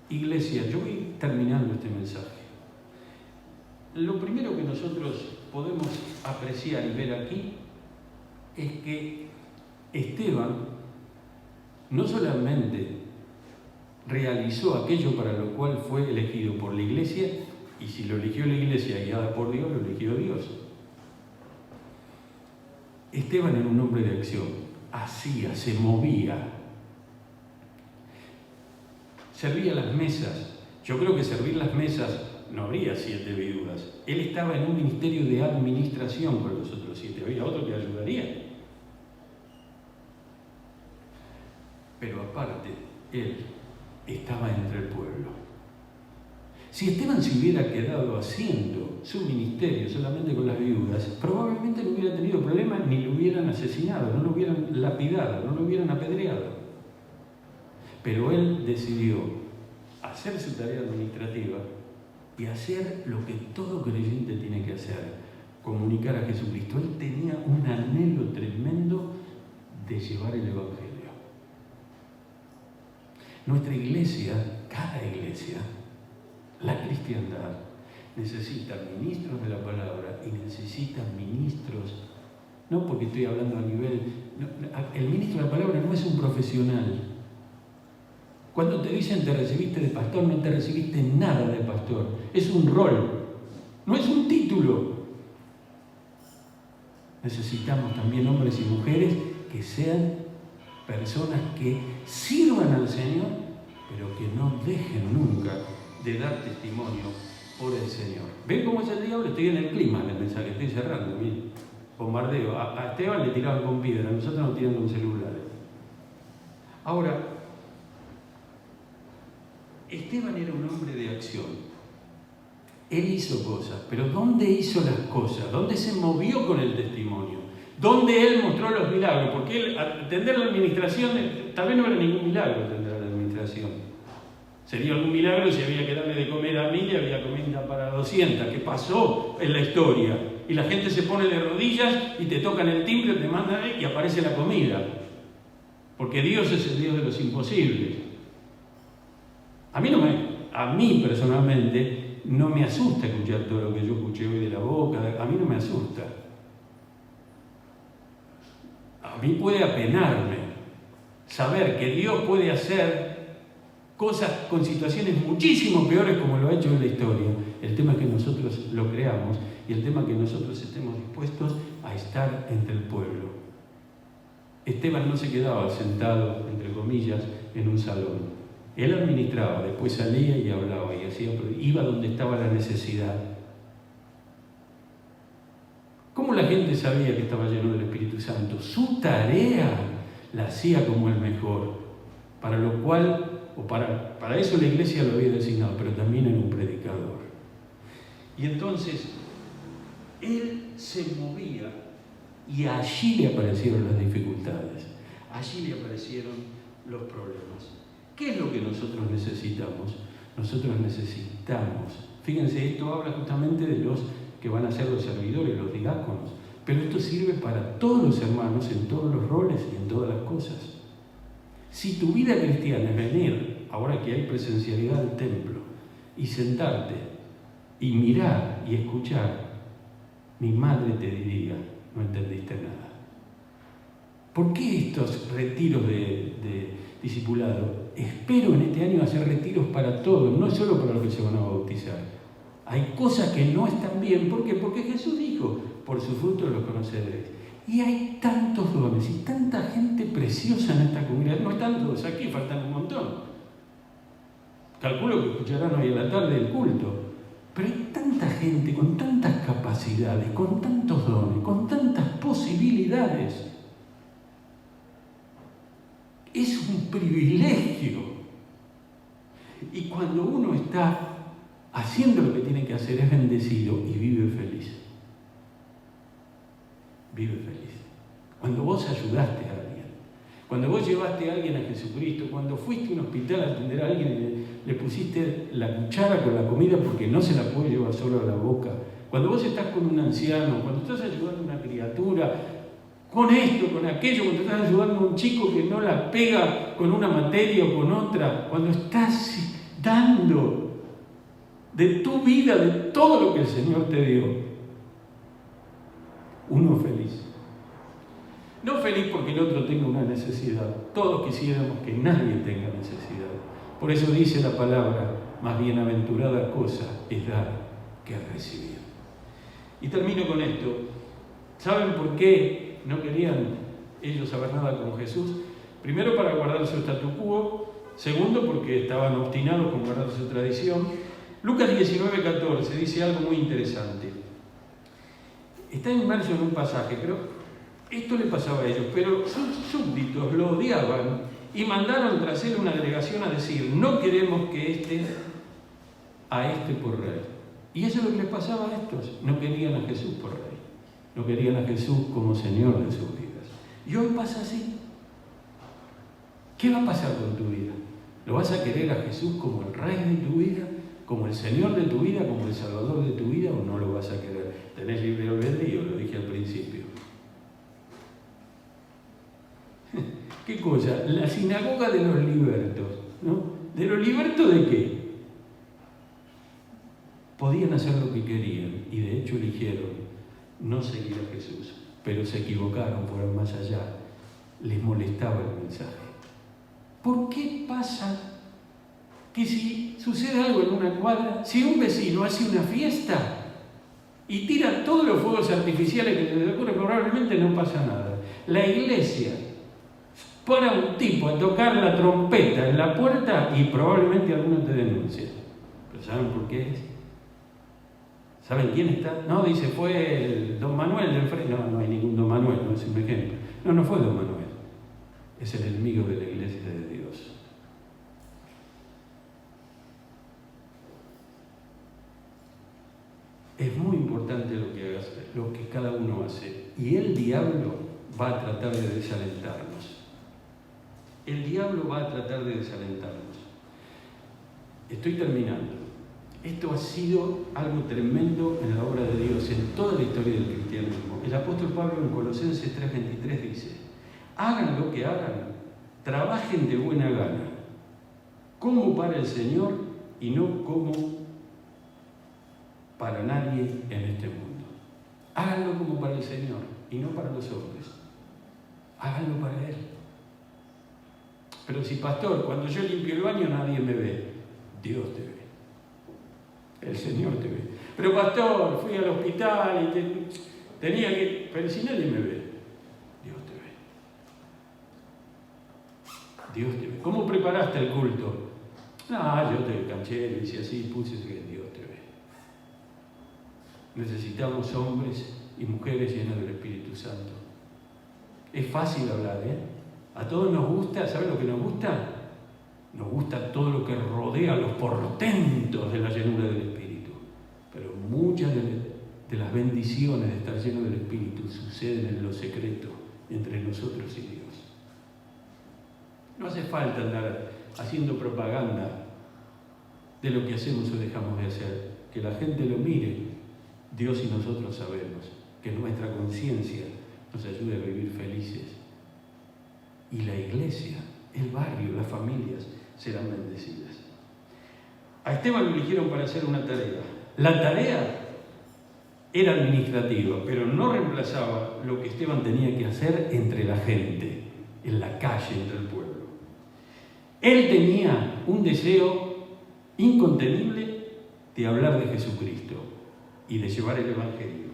iglesia, yo voy terminando este mensaje. Lo primero que nosotros podemos apreciar y ver aquí es que Esteban no solamente realizó aquello para lo cual fue elegido por la iglesia, y si lo eligió la iglesia guiada por Dios, lo eligió Dios. Esteban era un hombre de acción, hacía, se movía, servía las mesas. Yo creo que servir las mesas no habría 7 viudas. Él estaba en un ministerio de administración con los otros 7, había otro que ayudaría. Pero aparte, él estaba entre el pueblo. Si Esteban se hubiera quedado haciendo su ministerio solamente con las viudas, probablemente no hubiera tenido problemas, ni lo hubieran asesinado, no lo hubieran lapidado, no lo hubieran apedreado. Pero él decidió hacer su tarea administrativa y hacer lo que todo creyente tiene que hacer, comunicar a Jesucristo. Él tenía un anhelo tremendo de llevar el Evangelio. Nuestra iglesia, cada iglesia, la cristiandad, necesita ministros de la palabra y necesita ministros, no porque estoy hablando a nivel, el ministro de la palabra no es un profesional. Cuando te dicen te recibiste de pastor, no te recibiste nada de pastor, es un rol, no es un título. Necesitamos también hombres y mujeres que sean personas que sirvan al Señor, pero que no dejen nunca de dar testimonio por el Señor. ¿Ven cómo es el diablo? Estoy en el clima del mensaje, estoy cerrando, miren. Bombardeo. A Esteban le tiraban con piedra, a nosotros nos tiran con celulares. Ahora, Esteban era un hombre de acción. Él hizo cosas, pero ¿dónde hizo las cosas? ¿Dónde se movió con el testimonio? ¿Dónde él mostró los milagros? Porque él, atender la administración, tal vez no era ningún milagro atender la administración. Sería algún milagro si había que darle de comer a 1000 y había comida para 200. ¿Qué pasó en la historia? Y la gente se pone de rodillas y te tocan el timbre, te mandan y aparece la comida. Porque Dios es el Dios de los imposibles. A mí personalmente no me asusta escuchar todo lo que yo escuché hoy de la boca. A mí no me asusta. A mí puede apenarme saber que Dios puede hacer cosas con situaciones muchísimo peores como lo ha hecho en la historia. El tema es que nosotros lo creamos y el tema es que nosotros estemos dispuestos a estar entre el pueblo. Esteban no se quedaba sentado, entre comillas, en un salón. Él administraba, después salía y hablaba y hacía, iba donde estaba la necesidad. ¿Cómo la gente sabía que estaba lleno del Espíritu Santo? Su tarea la hacía como el mejor, para lo cual, para eso la iglesia lo había designado, pero también era un predicador. Y entonces, él se movía y allí le aparecieron las dificultades, allí le aparecieron los problemas. ¿Qué es lo que nosotros necesitamos? Nosotros necesitamos, fíjense, esto habla justamente de los que van a ser los servidores, los diáconos, pero esto sirve para todos los hermanos en todos los roles y en todas las cosas. Si tu vida cristiana es venir, ahora que hay presencialidad al templo, y sentarte y mirar y escuchar, mi madre te diría, no entendiste nada. ¿Por qué estos retiros de discipulado? Espero en este año hacer retiros para todos, no solo para los que se van a bautizar. Hay cosas que no están bien. ¿Por qué? Porque Jesús dijo, por sus frutos los conoceréis. Y hay tantos dones y tanta gente preciosa en esta comunidad. No están todos aquí, faltan un montón. Calculo que escucharán hoy a la tarde el culto. Pero hay tanta gente con tantas capacidades, con tantos dones, con tantas posibilidades. Es un privilegio. Y cuando uno está haciendo lo que tiene que hacer, es bendecido y vive feliz. Vive feliz. Cuando vos ayudaste a alguien, cuando vos llevaste a alguien a Jesucristo, cuando fuiste a un hospital a atender a alguien y le pusiste la cuchara con la comida porque no se la puede llevar solo a la boca, cuando vos estás con un anciano, cuando estás ayudando a una criatura, con esto, con aquello, cuando estás ayudando a un chico que no la pega con una materia o con otra, cuando estás dando de tu vida, de todo lo que el Señor te dio, uno feliz. No feliz porque el otro tenga una necesidad. Todos quisiéramos que nadie tenga necesidad. Por eso dice la palabra, más bienaventurada cosa es dar que recibir. Y termino con esto. ¿Saben por qué no querían ellos saber nada con Jesús? Primero, para guardar su statu quo. Segundo, porque estaban obstinados con guardar su tradición. Lucas 19:14 dice algo muy interesante. Está inmerso en un pasaje, pero esto le pasaba a ellos, pero sus súbditos lo odiaban y mandaron tras él una delegación a decir, no queremos que esté a este por rey. Y eso es lo que les pasaba a estos. No querían a Jesús por rey. No querían a Jesús como Señor de sus vidas. Y hoy pasa así. ¿Qué va a pasar con tu vida? ¿Lo vas a querer a Jesús como el Rey de tu vida? ¿Como el Señor de tu vida? ¿Como el Salvador de tu vida? ¿O no lo vas a querer? Tenés libre albedrío, lo dije al principio. ¿Qué cosa? La sinagoga de los libertos, ¿no? ¿De los libertos de qué? Podían hacer lo que querían y de hecho eligieron no seguir a Jesús, pero se equivocaron, fueron más allá. Les molestaba el mensaje. ¿Por qué pasa que si sucede algo en una cuadra, si un vecino hace una fiesta y tira todos los fuegos artificiales que se le ocurre, probablemente no pasa nada? La iglesia pone a un tipo a tocar la trompeta en la puerta y probablemente alguno te denuncie. ¿Pero saben por qué es? ¿Saben quién está? No, dice, fue el don Manuel de enfrente. No, no hay ningún don Manuel, no es un ejemplo. No fue don Manuel. Es el enemigo de la iglesia de Dios. Es muy importante lo que hace, lo que cada uno hace. Y el diablo va a tratar de desalentarnos. El diablo va a tratar de desalentarnos. Estoy terminando. Esto ha sido algo tremendo en la obra de Dios, en toda la historia del cristianismo. El apóstol Pablo en Colosenses 3:23 dice, hagan lo que hagan, trabajen de buena gana, como para el Señor y no como para nadie en este mundo. Háganlo como para el Señor y no para los hombres. Háganlo para Él. Pero si, pastor, cuando yo limpio el baño nadie me ve, Dios te ve. El Señor te ve. Pero, pastor, fui al hospital y tenía que... Pero si nadie me ve, Dios te ve. Dios te ve. ¿Cómo preparaste el culto? Yo te canché, le hice así, puse que Dios te ve. Necesitamos hombres y mujeres llenas del Espíritu Santo. Es fácil hablar, ¿eh? A todos nos gusta, ¿saben lo que nos gusta? Nos gusta todo lo que rodea los portentos de la llenura del Espíritu. Pero muchas de las bendiciones de estar lleno del Espíritu suceden en lo secreto entre nosotros y Dios. No hace falta andar haciendo propaganda de lo que hacemos o dejamos de hacer. Que la gente lo mire. Dios y nosotros sabemos que nuestra conciencia nos ayude a vivir felices. Y la iglesia, el barrio, las familias serán bendecidas. A Esteban lo eligieron para hacer una tarea. La tarea era administrativa, pero no reemplazaba lo que Esteban tenía que hacer entre la gente, en la calle, entre el pueblo. Él tenía un deseo incontenible de hablar de Jesucristo y de llevar el Evangelio.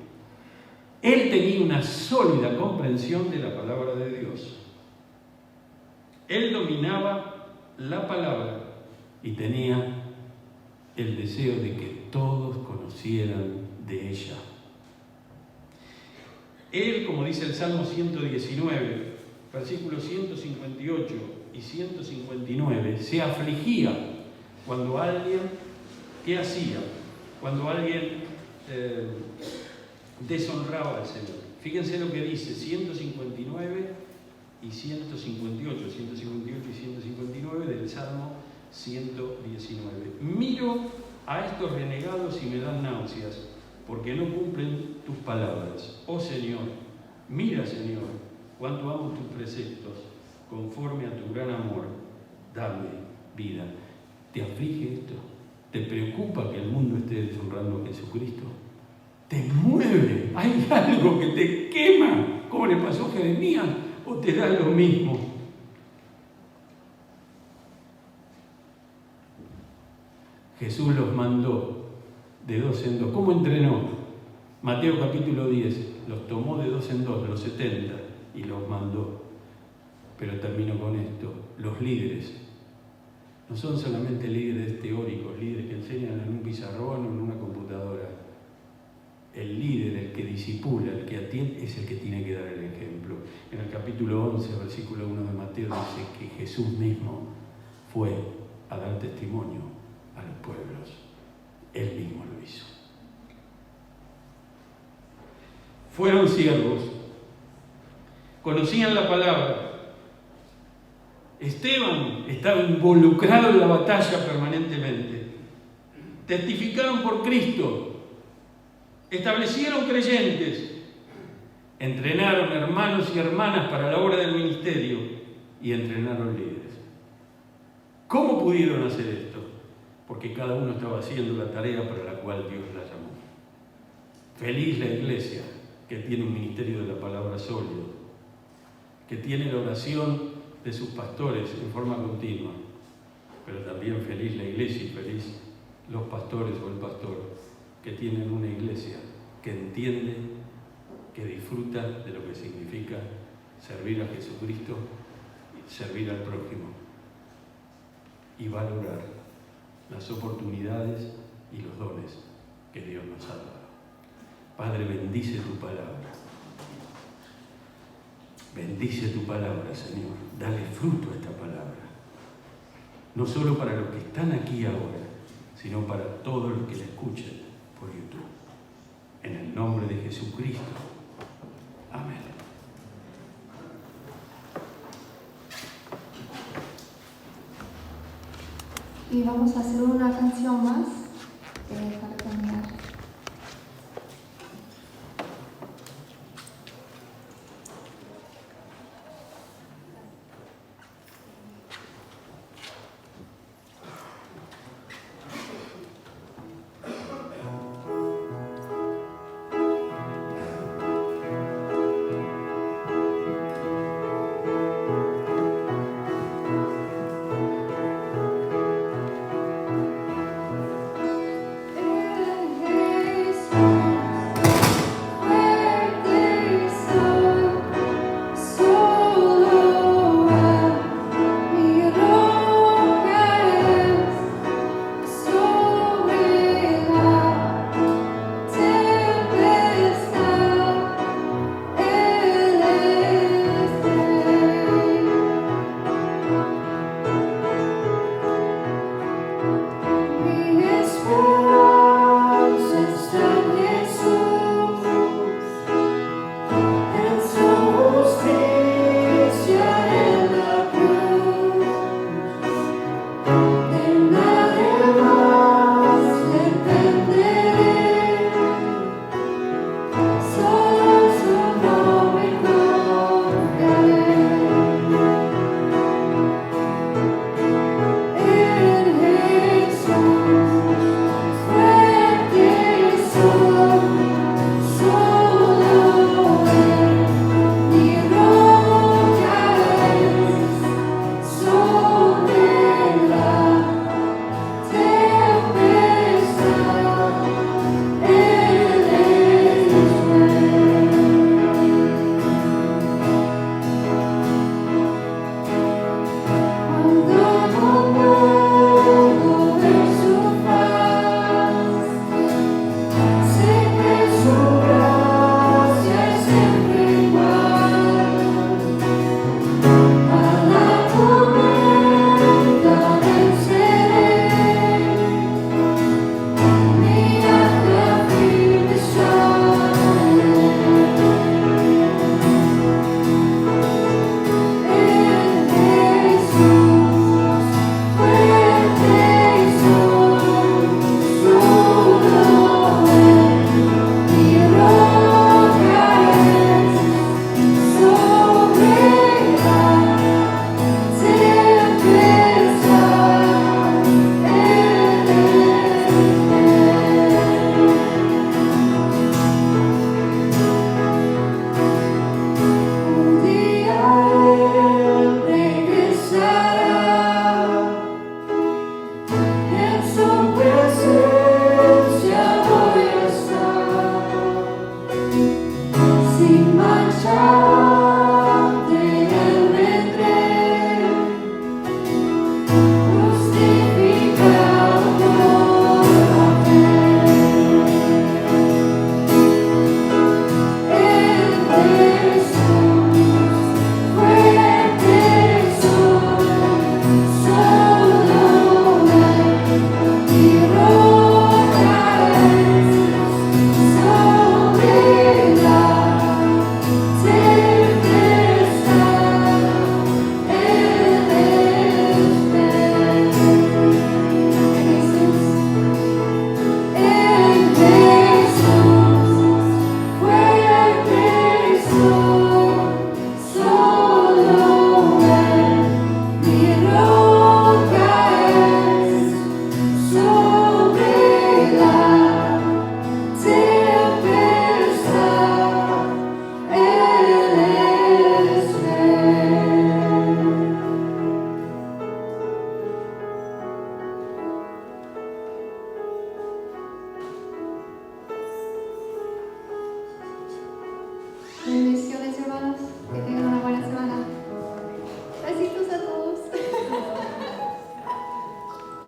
Él tenía una sólida comprensión de la palabra de Dios. Él dominaba la palabra y tenía el deseo de que todos conocieran de ella. Él, como dice el Salmo 119, versículos 158 y 159, se afligía cuando alguien, ¿qué hacía? Cuando alguien deshonraba al Señor. Fíjense lo que dice 159 y 158, 158 y 159 del Salmo 119. Miro a estos renegados y me dan náuseas, porque no cumplen tus palabras. Oh Señor, mira Señor, cuánto amo tus preceptos, conforme a tu gran amor, dame vida. ¿Te aflige esto? ¿Te preocupa que el mundo esté deshonrando a Jesucristo? ¿Te mueve? ¿Hay algo que te quema? ¿Cómo le pasó a Jeremías? ¿O te da lo mismo? Jesús los mandó de dos en dos. ¿Cómo entrenó? Mateo capítulo 10, los tomó de dos en dos, los 70, y los mandó. Pero termino con esto. Los líderes no son solamente líderes teóricos, líderes que enseñan en un pizarrón o en una computadora. El líder, el que discipula, el que atiende, es el que tiene que dar el ejemplo. En el capítulo 11, versículo 1 de Mateo, dice que Jesús mismo fue a dar testimonio a los pueblos. Él mismo lo hizo. Fueron siervos, conocían la palabra. Esteban estaba involucrado en la batalla permanentemente. Testificaron por Cristo. Establecieron creyentes, entrenaron hermanos y hermanas para la obra del ministerio y entrenaron líderes. ¿Cómo pudieron hacer esto? Porque cada uno estaba haciendo la tarea para la cual Dios la llamó. Feliz la iglesia que tiene un ministerio de la palabra sólido, que tiene la oración de sus pastores en forma continua, pero también feliz la iglesia y feliz los pastores o el pastor que tienen una iglesia que entiende, que disfruta de lo que significa servir a Jesucristo, servir al prójimo y valorar las oportunidades y los dones que Dios nos ha dado. Padre, bendice tu palabra. Bendice tu palabra, Señor. Dale fruto a esta palabra. No solo para los que están aquí ahora, sino para todos los que la escuchen por YouTube. En el nombre de Jesucristo. Amén. Y vamos a hacer una canción más.